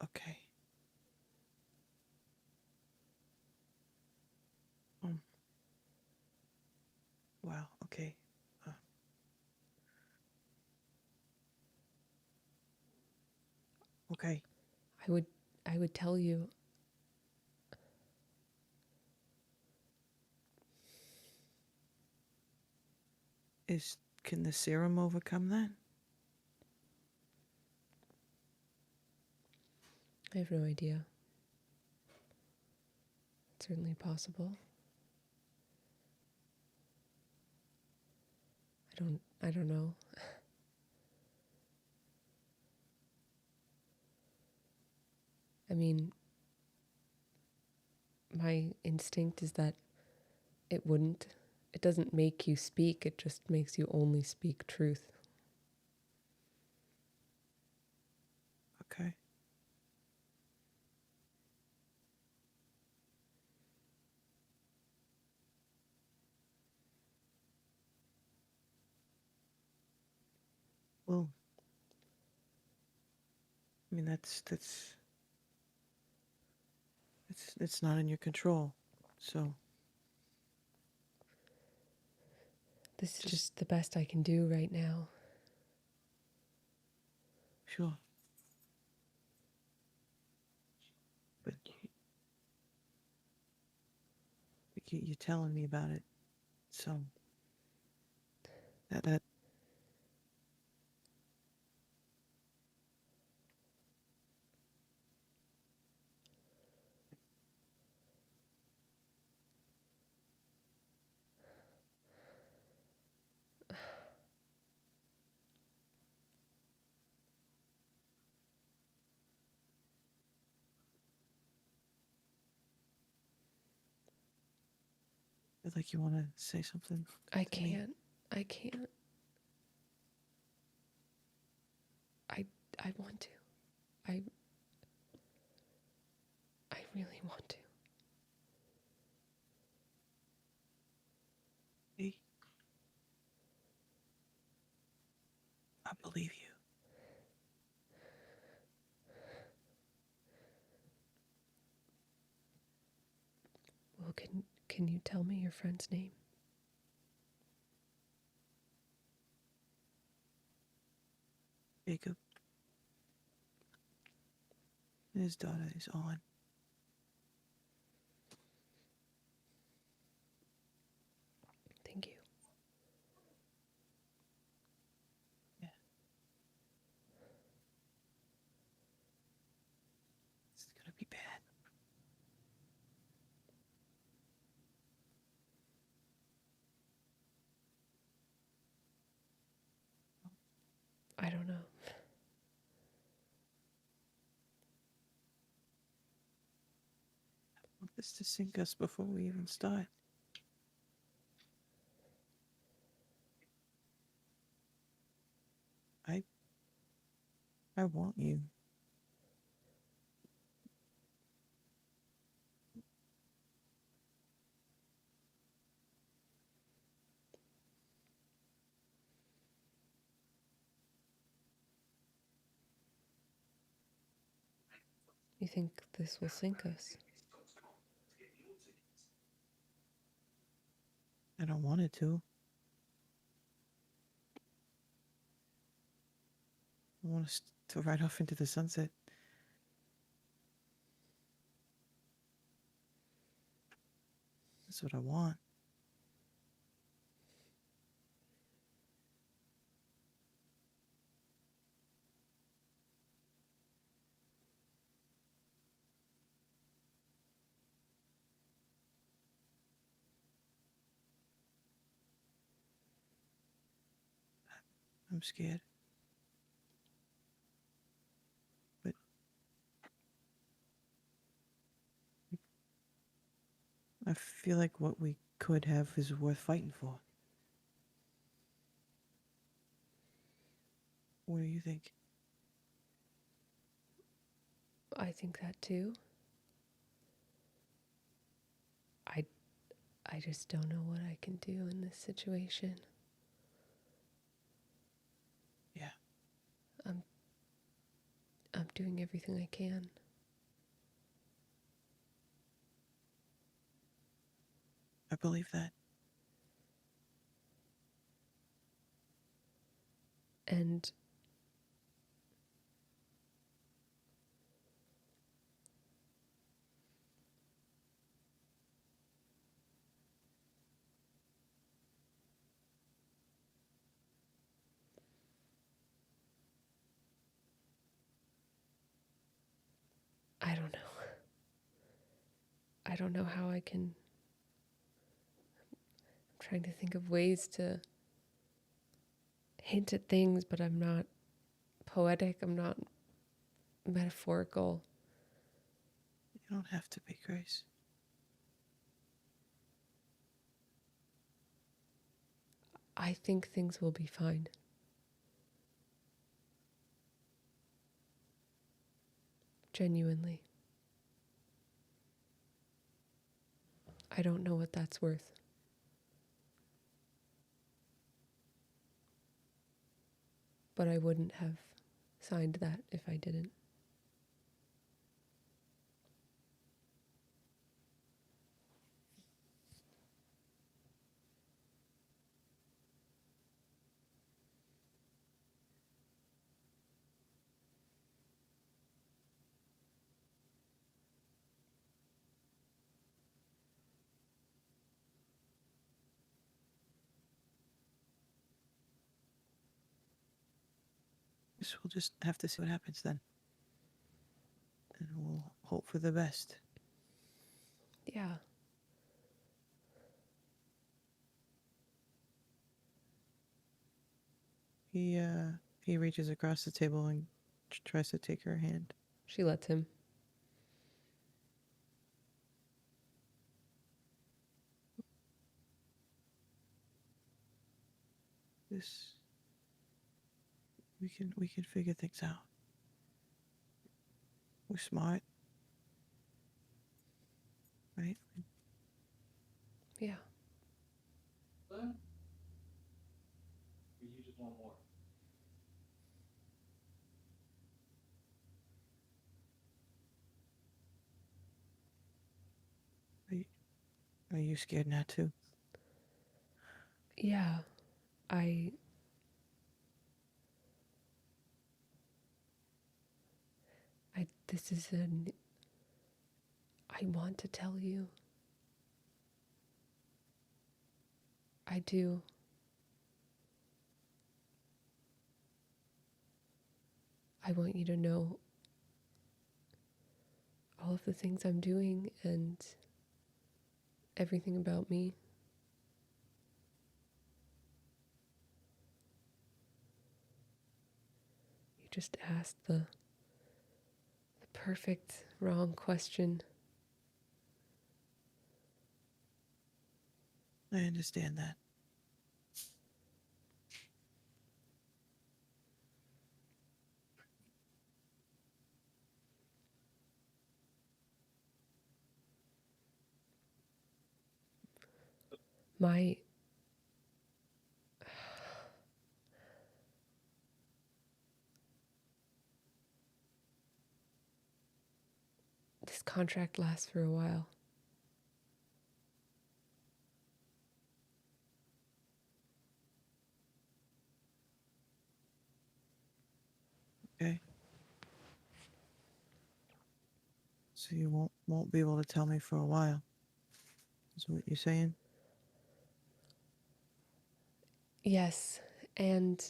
[SPEAKER 2] Okay. Wow. Okay. Okay.
[SPEAKER 1] I would tell you.
[SPEAKER 2] Can the serum overcome that?
[SPEAKER 1] I have no idea. It's certainly possible. I don't know. I mean, my instinct is that it wouldn't. It doesn't make you speak, it just makes you only speak truth.
[SPEAKER 2] Okay. Well, I mean it's not in your control. So
[SPEAKER 1] This is just the best I can do right now.
[SPEAKER 2] sure. But you're telling me about it. So that it's like you want to say something.
[SPEAKER 1] I
[SPEAKER 2] to me?
[SPEAKER 1] can't. I can't. I want to. I really want to.
[SPEAKER 2] See? I believe you.
[SPEAKER 1] Well, can Can you tell me your friend's name?
[SPEAKER 2] Jacob. And his daughter is on.
[SPEAKER 1] Thank you.
[SPEAKER 2] Yeah. It's gonna be bad.
[SPEAKER 1] I don't know.
[SPEAKER 2] I want this to sink us before we even start. I want you.
[SPEAKER 1] You think this will sink us?
[SPEAKER 2] I don't want it to. I want us to ride off into the sunset. That's what I want. I'm scared. But I feel like what we could have is worth fighting for. What do you think?
[SPEAKER 1] I think that too. I just don't know what I can do in this situation.
[SPEAKER 2] Yeah.
[SPEAKER 1] I'm doing everything I can.
[SPEAKER 2] I believe that.
[SPEAKER 1] And I don't know. I don't know how I can. I'm trying to think of ways to hint at things, but I'm not poetic. I'm not metaphorical.
[SPEAKER 2] You don't have to be, Grace.
[SPEAKER 1] I think things will be fine. Genuinely. I don't know what that's worth. But I wouldn't have signed that if I didn't.
[SPEAKER 2] Guess we'll just have to see what happens then. And we'll hope for the best.
[SPEAKER 1] Yeah.
[SPEAKER 2] He reaches across the table and tries to take her hand.
[SPEAKER 1] She lets him.
[SPEAKER 2] This we can figure things out. We're smart. Right?
[SPEAKER 1] Yeah.
[SPEAKER 3] Or you just want more?
[SPEAKER 2] Are you scared not to?
[SPEAKER 1] Yeah, I this is an I want to tell you. I do. I want you to know all of the things I'm doing and everything about me. You just asked the perfect wrong question.
[SPEAKER 2] I understand that.
[SPEAKER 1] My this contract lasts for a while.
[SPEAKER 2] Okay. So you won't be able to tell me for a while. Is what you're saying?
[SPEAKER 1] Yes, and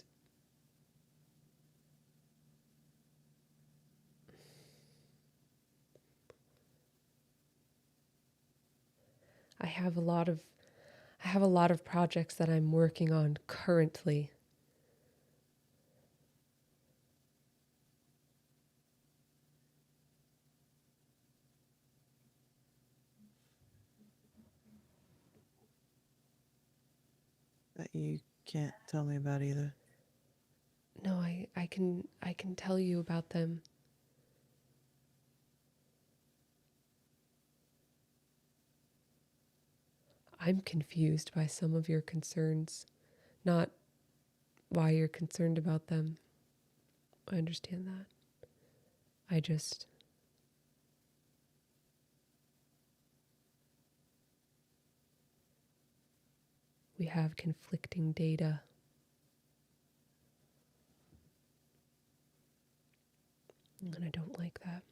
[SPEAKER 1] I have a lot of I have a lot of projects that I'm working on currently.
[SPEAKER 2] That you can't tell me about either.
[SPEAKER 1] No, I can tell you about them. I'm confused by some of your concerns, not why you're concerned about them. I understand that. I just we have conflicting data. And I don't like that.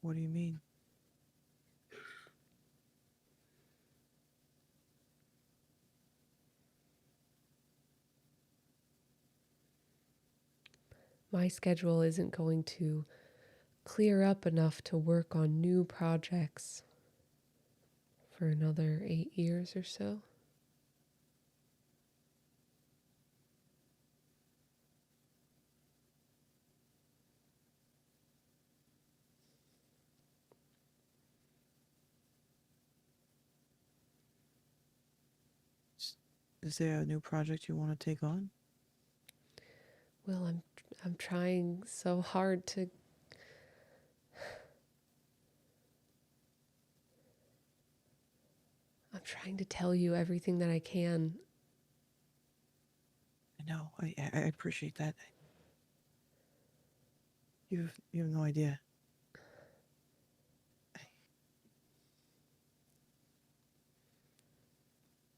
[SPEAKER 2] What do you mean?
[SPEAKER 1] My schedule isn't going to clear up enough to work on new projects for another 8 years or so.
[SPEAKER 2] Is there a new project you want to take on?
[SPEAKER 1] Well, I'm trying so hard to I'm trying to tell you everything that I can.
[SPEAKER 2] I know. I appreciate that. You have no idea.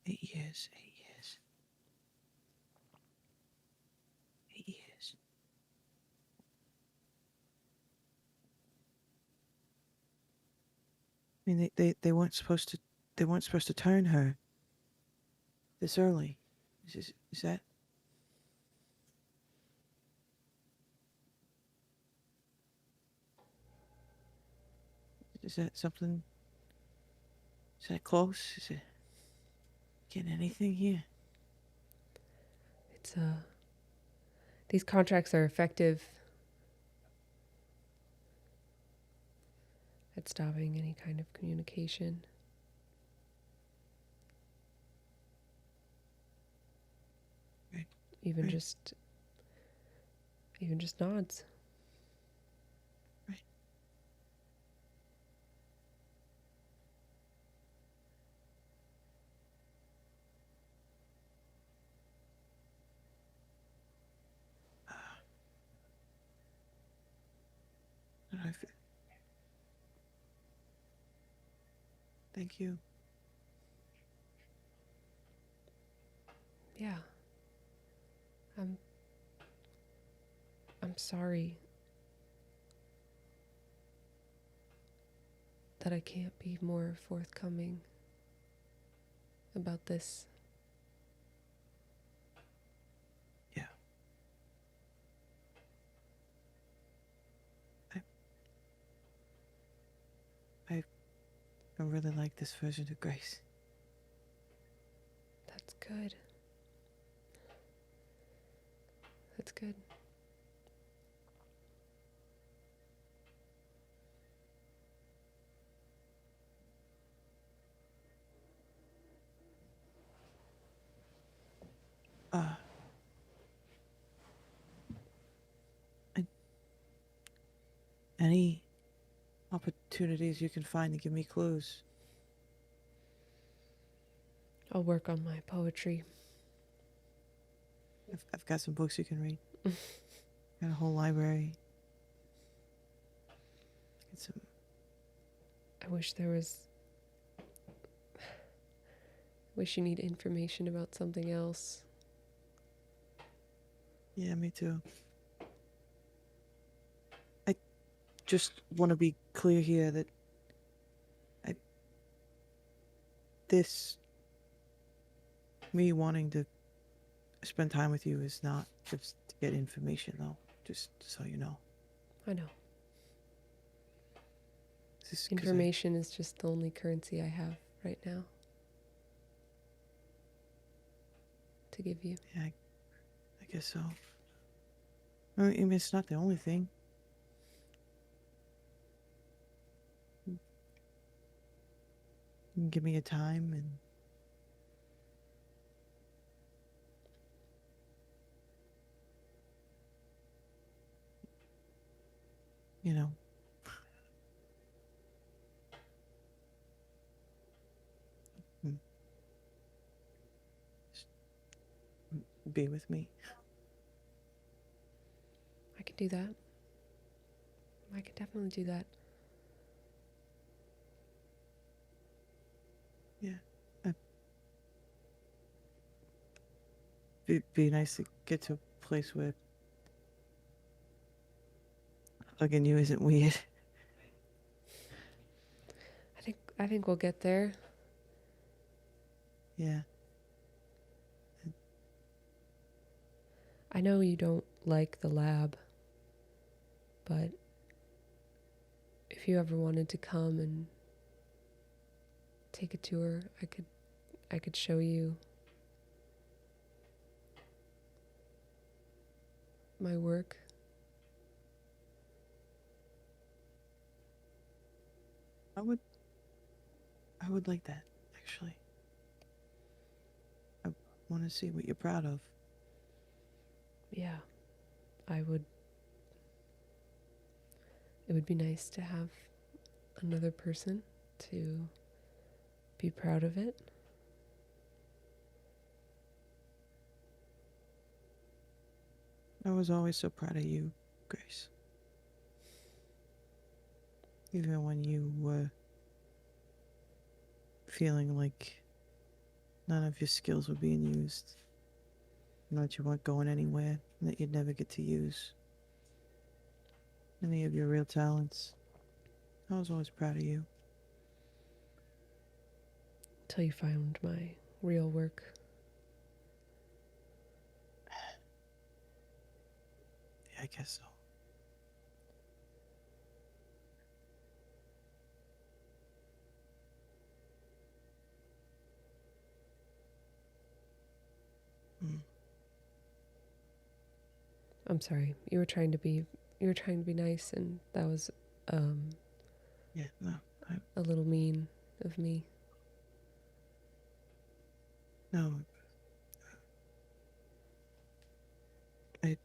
[SPEAKER 2] 8 years. 8 years. 8 years. I mean, they weren't supposed to turn her this early. Is that something? Is that close? Is it getting anything here?
[SPEAKER 1] It's these contracts are effective at stopping any kind of communication.
[SPEAKER 2] Right.
[SPEAKER 1] Even
[SPEAKER 2] Right.
[SPEAKER 1] just nods.
[SPEAKER 2] Right. I, f- Thank you.
[SPEAKER 1] Yeah. I'm I'm sorry that I can't be more forthcoming about this.
[SPEAKER 2] Yeah. I I, I really like this version of Grace.
[SPEAKER 1] That's good. That's good.
[SPEAKER 2] Uh, and any opportunities you can find to give me clues.
[SPEAKER 1] I'll work on my poetry.
[SPEAKER 2] I've got some books you can read. Got a whole library. Get some.
[SPEAKER 1] I wish there was. Wish you need information about something else.
[SPEAKER 2] Yeah, me too. I just want to be clear here that this, me wanting to spend time with you is not just to get information, though. Just so you know.
[SPEAKER 1] I know.
[SPEAKER 2] This is 'cause
[SPEAKER 1] Information is just the only currency I have right now to give you.
[SPEAKER 2] Yeah, I guess so. I mean, it's not the only thing. You can give me a time and you know, mm, just be with me.
[SPEAKER 1] I can do that. I can definitely do that.
[SPEAKER 2] Yeah. It'd be nice to get to a place where hugging you isn't weird.
[SPEAKER 1] I think we'll get there.
[SPEAKER 2] Yeah.
[SPEAKER 1] I know you don't like the lab, but if you ever wanted to come and take a tour, I could show you my work.
[SPEAKER 2] I would like that, actually. I want to see what you're proud of.
[SPEAKER 1] Yeah. I would It would be nice to have another person to be proud of it.
[SPEAKER 2] I was always so proud of you, Grace. Even when you were feeling like none of your skills were being used, and that you weren't going anywhere, and that you'd never get to use any of your real talents. I was always proud of you.
[SPEAKER 1] Till you found my real work.
[SPEAKER 2] Yeah, I guess so. Mm.
[SPEAKER 1] I'm sorry. You were trying to be nice, and that was
[SPEAKER 2] Yeah, no,
[SPEAKER 1] a little mean of me.
[SPEAKER 2] no. I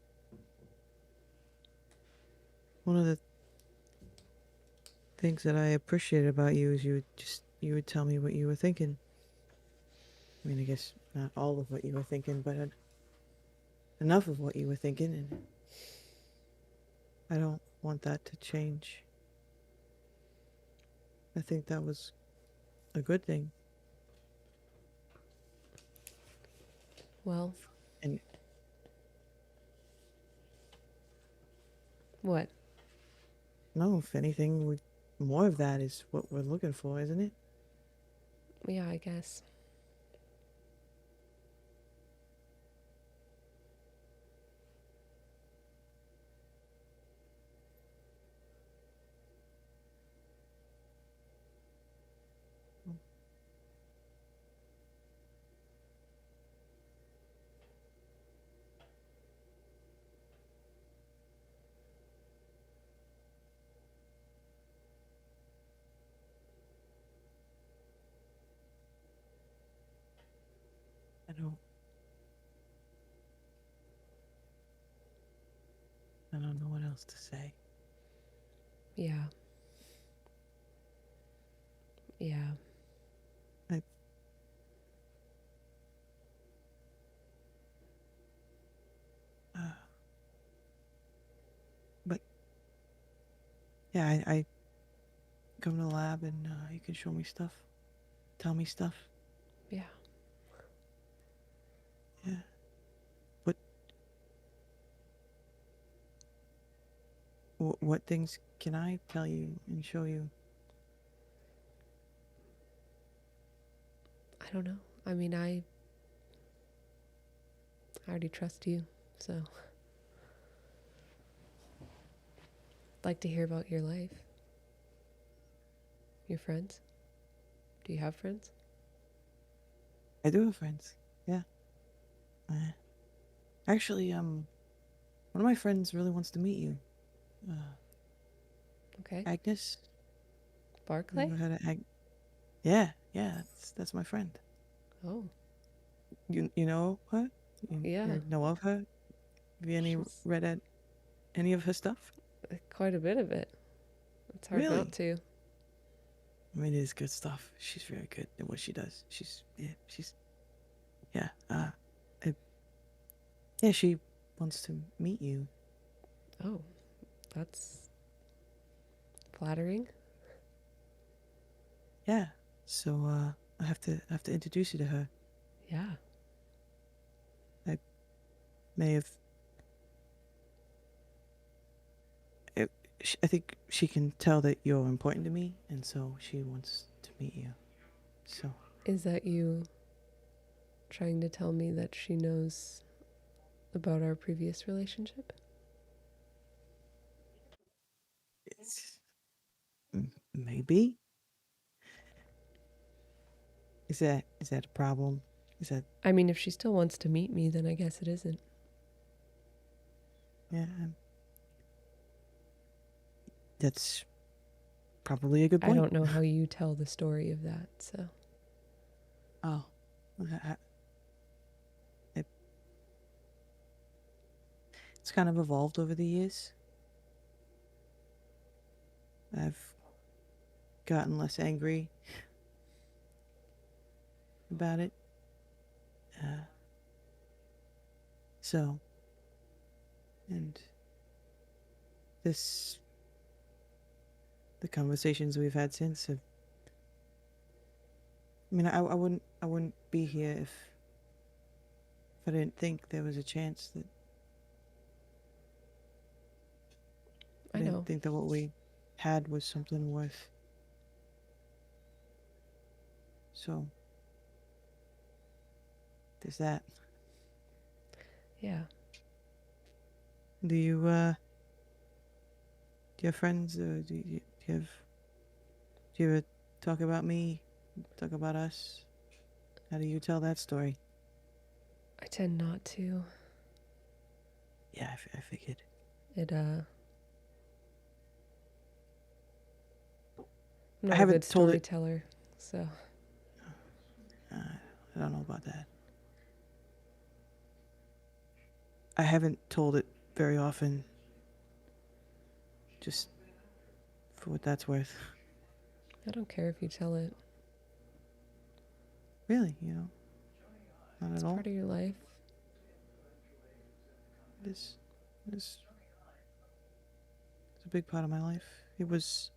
[SPEAKER 2] One of the things that I appreciated about you is you would tell me what you were thinking. I mean, I guess not all of what you were thinking, but enough of what you were thinking, and I don't want that to change. I think that was a good thing.
[SPEAKER 1] Well,
[SPEAKER 2] And
[SPEAKER 1] what?
[SPEAKER 2] no, if anything, more of that is what we're looking for, isn't it?
[SPEAKER 1] Yeah, I guess.
[SPEAKER 2] I don't. I don't know what else to say.
[SPEAKER 1] Yeah. Yeah.
[SPEAKER 2] I, uh, but yeah, I come to the lab and you can show me stuff, tell me stuff.
[SPEAKER 1] Yeah.
[SPEAKER 2] Yeah. What what things can I tell you and show you?
[SPEAKER 1] I don't know. I mean, I already trust you, so I'd like to hear about your life. Your friends? Do you have friends?
[SPEAKER 2] I do have friends. Yeah. Actually, one of my friends really wants to meet you. Uh,
[SPEAKER 1] Okay.
[SPEAKER 2] Agnes. You
[SPEAKER 1] Barclay?
[SPEAKER 2] ever heard of Yeah, yeah. That's my friend.
[SPEAKER 1] Oh,
[SPEAKER 2] You know her?
[SPEAKER 1] yeah.
[SPEAKER 2] You know of her? Have you
[SPEAKER 1] She's
[SPEAKER 2] read any of her stuff?
[SPEAKER 1] quite a bit of it. It's hard not
[SPEAKER 2] Really?
[SPEAKER 1] to.
[SPEAKER 2] I mean, it is good stuff. She's very good at what she does. Yeah. I, yeah. She wants to meet you.
[SPEAKER 1] Oh, that's flattering.
[SPEAKER 2] Yeah. So I have to introduce you to her.
[SPEAKER 1] Yeah.
[SPEAKER 2] I may have. It, I think she can tell that you're important to me, and so she wants to meet you. So
[SPEAKER 1] Is that you trying to tell me that she knows about our previous relationship?
[SPEAKER 2] it's maybe is that a problem? Is that
[SPEAKER 1] I mean, if she still wants to meet me, then I guess it isn't.
[SPEAKER 2] yeah? That's probably a good
[SPEAKER 1] I
[SPEAKER 2] point.
[SPEAKER 1] don't know how you tell the story of that, so.
[SPEAKER 2] Oh, I, I, it's kind of evolved over the years. I've gotten less angry about it. Uh, so, and this, the conversations we've had since have. I mean, I wouldn't be here if I didn't think there was a chance that I
[SPEAKER 1] I
[SPEAKER 2] didn't
[SPEAKER 1] know.
[SPEAKER 2] think that what we had was something worth. So there's that.
[SPEAKER 1] Yeah.
[SPEAKER 2] Do you do you have friends? Do you ever talk about me? Talk about us? How do you tell that story?
[SPEAKER 1] I tend not to.
[SPEAKER 2] Yeah, I figured.
[SPEAKER 1] It, I'm
[SPEAKER 2] I
[SPEAKER 1] not a good
[SPEAKER 2] haven't told it.
[SPEAKER 1] storyteller, so.
[SPEAKER 2] I don't know about that. I haven't told it very often. Just for what that's worth.
[SPEAKER 1] I don't care if you tell it.
[SPEAKER 2] Really, not
[SPEAKER 1] It's
[SPEAKER 2] at all.
[SPEAKER 1] part of your life.
[SPEAKER 2] This is it's a big part of my life. It was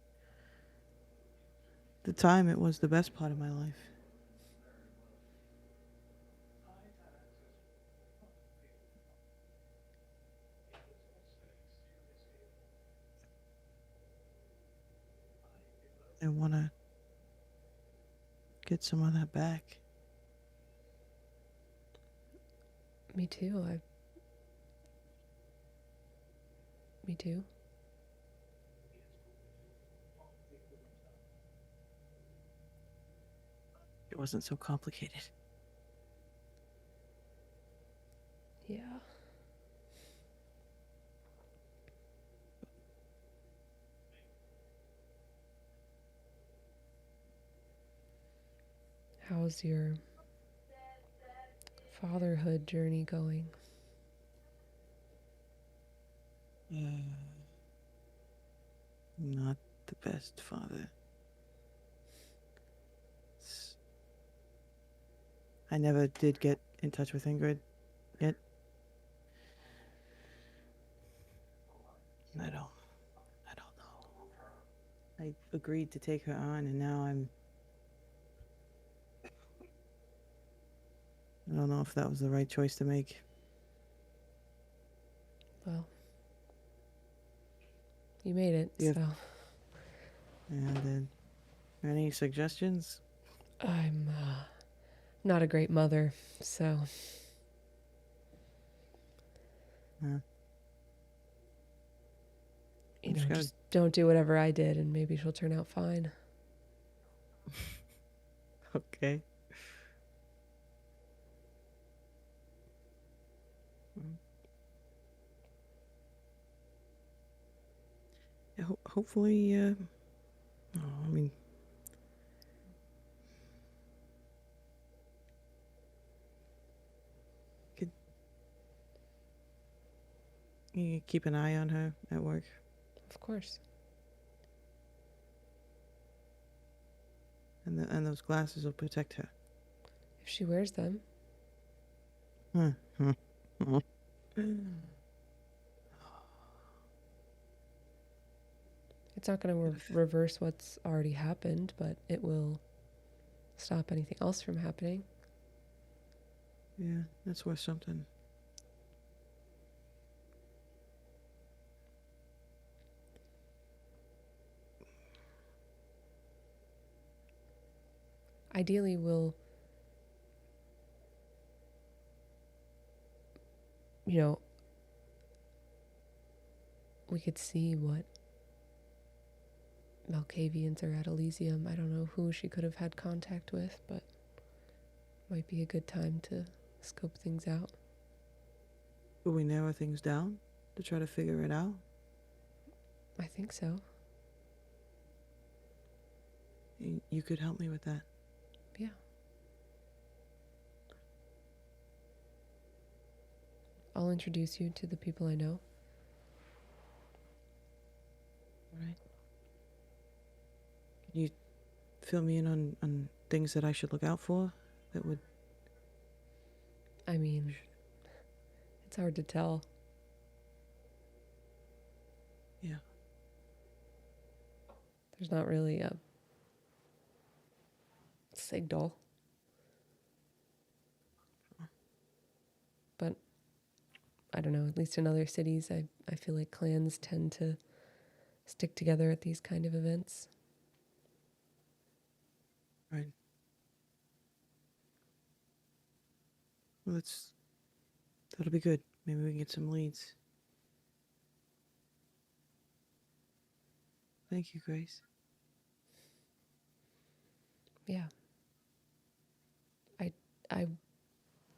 [SPEAKER 2] the time, it was the best part of my life. I want to get some of that back.
[SPEAKER 1] Me too. Me too.
[SPEAKER 2] It wasn't so complicated.
[SPEAKER 1] Yeah. How's your fatherhood journey going?
[SPEAKER 2] Not the best father. I never did get in touch with Ingrid yet. I don't know. I agreed to take her on, and now I don't know if that was the right choice to make.
[SPEAKER 1] Well, you made it,
[SPEAKER 2] Yeah.
[SPEAKER 1] so.
[SPEAKER 2] And then, any suggestions?
[SPEAKER 1] I'm not a great mother, so.
[SPEAKER 2] Yeah.
[SPEAKER 1] You know,
[SPEAKER 2] Just gotta-
[SPEAKER 1] just don't do whatever I did, and maybe she'll turn out fine.
[SPEAKER 2] Okay. Yeah, hopefully, I mean, could you keep an eye on her at work?
[SPEAKER 1] Of course.
[SPEAKER 2] And those glasses will protect her.
[SPEAKER 1] If she wears them. It's not going to reverse what's already happened, but it will stop anything else from happening.
[SPEAKER 2] Yeah, that's worth something.
[SPEAKER 1] Ideally, we could see what Malkavians are at Elysium. I don't know who she could have had contact with, but might be a good time to scope things out.
[SPEAKER 2] Will we narrow things down to try to figure it out?
[SPEAKER 1] I think so.
[SPEAKER 2] You could help me with that.
[SPEAKER 1] Yeah. I'll introduce you to the people I know.
[SPEAKER 2] All right. Can you fill me in on things that I should look out for that would...
[SPEAKER 1] I mean, it's hard to tell.
[SPEAKER 2] Yeah.
[SPEAKER 1] There's not really a signal. But I don't know, at least in other cities, I feel like clans tend to stick together at these kind of events.
[SPEAKER 2] Right. Well, that'll be good. Maybe we can get some leads. Thank you, Grace.
[SPEAKER 1] Yeah.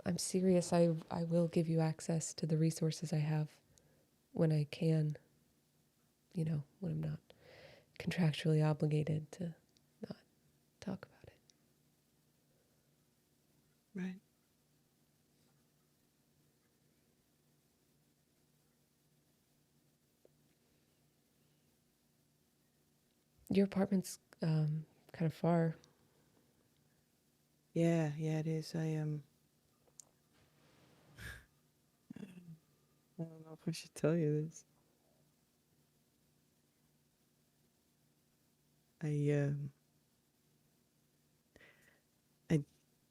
[SPEAKER 1] I'm serious. I will give you access to the resources I have when I can. When I'm not contractually obligated to not talk about it.
[SPEAKER 2] Right.
[SPEAKER 1] Your apartment's kind of far.
[SPEAKER 2] Yeah, it is. I don't know if I should tell you this. I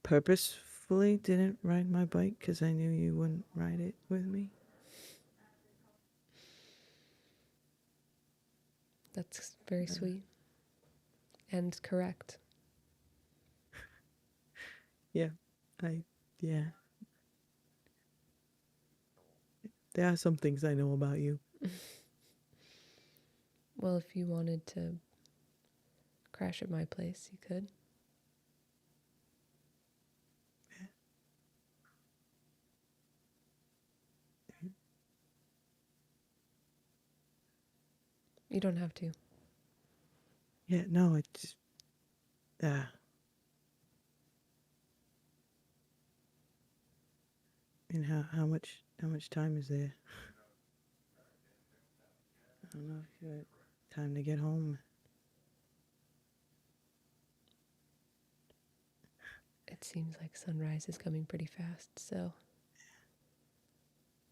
[SPEAKER 2] purposefully didn't ride my bike because I knew you wouldn't ride it with me.
[SPEAKER 1] That's very sweet and correct.
[SPEAKER 2] Yeah, yeah. There are some things I know about you.
[SPEAKER 1] Well, if you wanted to crash at my place, you could. You don't have to.
[SPEAKER 2] Yeah, no, it just, uh, and how much time is there? I don't know if you had time to get home.
[SPEAKER 1] It seems like sunrise is coming pretty fast, so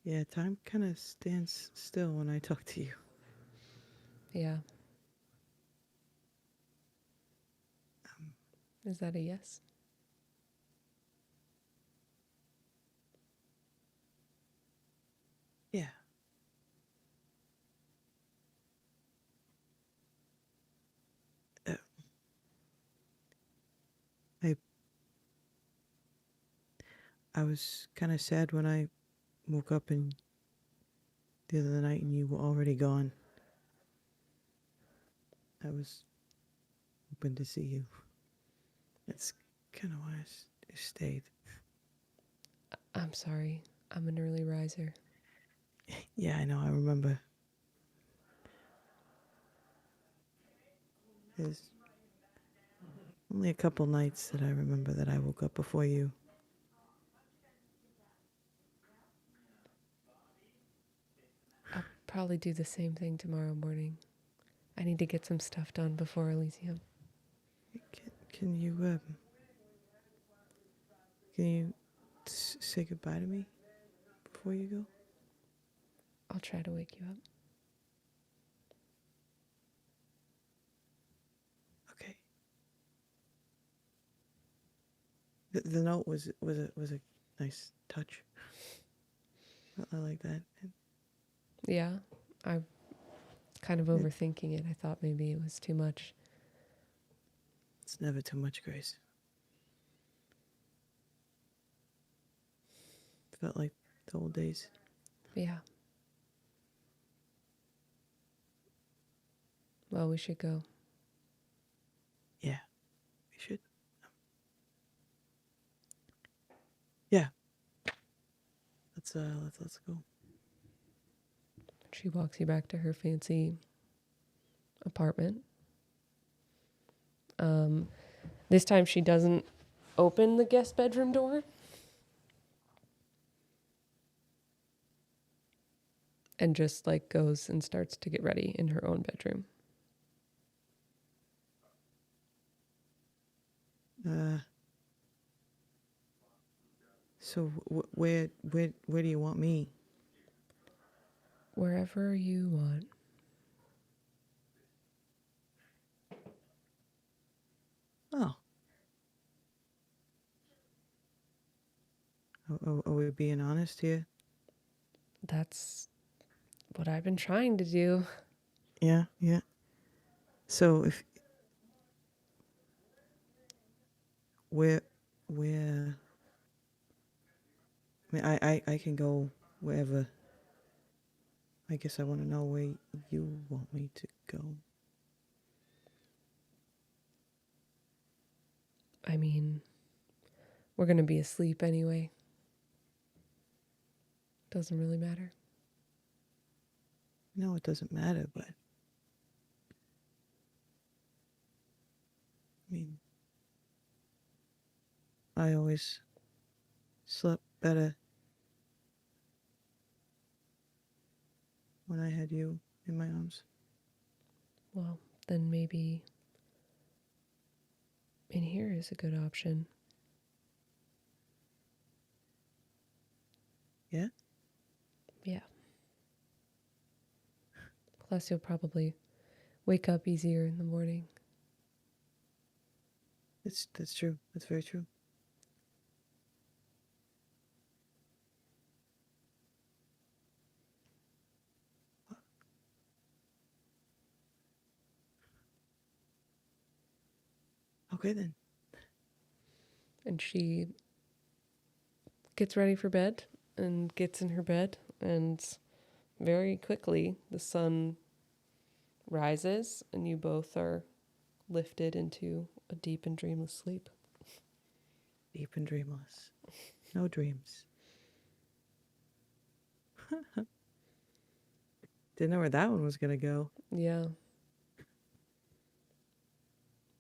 [SPEAKER 2] Yeah, time kind of stands still when I talk to you.
[SPEAKER 1] yeah. Is that a yes?
[SPEAKER 2] Yeah. Uh, I I was kind of sad when I woke up and the other night and you were already gone. I was hoping to see you. That's kind of why I stayed.
[SPEAKER 1] I'm sorry. I'm an early riser.
[SPEAKER 2] Yeah, I know. I remember. There's only a couple nights that I remember that I woke up before you.
[SPEAKER 1] I'll probably do the same thing tomorrow morning. I need to get some stuff done before Elysium.
[SPEAKER 2] Can you say goodbye to me before you go?
[SPEAKER 1] I'll try to wake you up.
[SPEAKER 2] Okay. The note was a nice touch. I like that.
[SPEAKER 1] Yeah, I'm kind of overthinking it. I thought maybe it was too much.
[SPEAKER 2] It's never too much, Grace. Felt like the old days.
[SPEAKER 1] Yeah. Well, we should go.
[SPEAKER 2] Yeah, we should. Yeah. Let's go.
[SPEAKER 1] She walks you back to her fancy apartment. This time she doesn't open the guest bedroom door. And just like goes and starts to get ready in her own bedroom.
[SPEAKER 2] So where do you want me?
[SPEAKER 1] Wherever you want.
[SPEAKER 2] Oh. Are we being honest here?
[SPEAKER 1] That's what I've been trying to do.
[SPEAKER 2] Yeah. So if where I mean I can go wherever. I guess I want to know where you want me to go.
[SPEAKER 1] I mean, we're going to be asleep anyway. Doesn't really matter.
[SPEAKER 2] No, it doesn't matter, but I mean, I always slept better when I had you in my arms.
[SPEAKER 1] Well, then maybe in here is a good option.
[SPEAKER 2] Yeah?
[SPEAKER 1] Yeah. Plus, you'll probably wake up easier in the morning.
[SPEAKER 2] That's true. That's very true. Okay then.
[SPEAKER 1] And she gets ready for bed and gets in her bed, and very quickly the sun rises and you both are lifted into a deep and dreamless sleep.
[SPEAKER 2] Deep and dreamless. No dreams. Didn't know where that one was gonna go.
[SPEAKER 1] Yeah,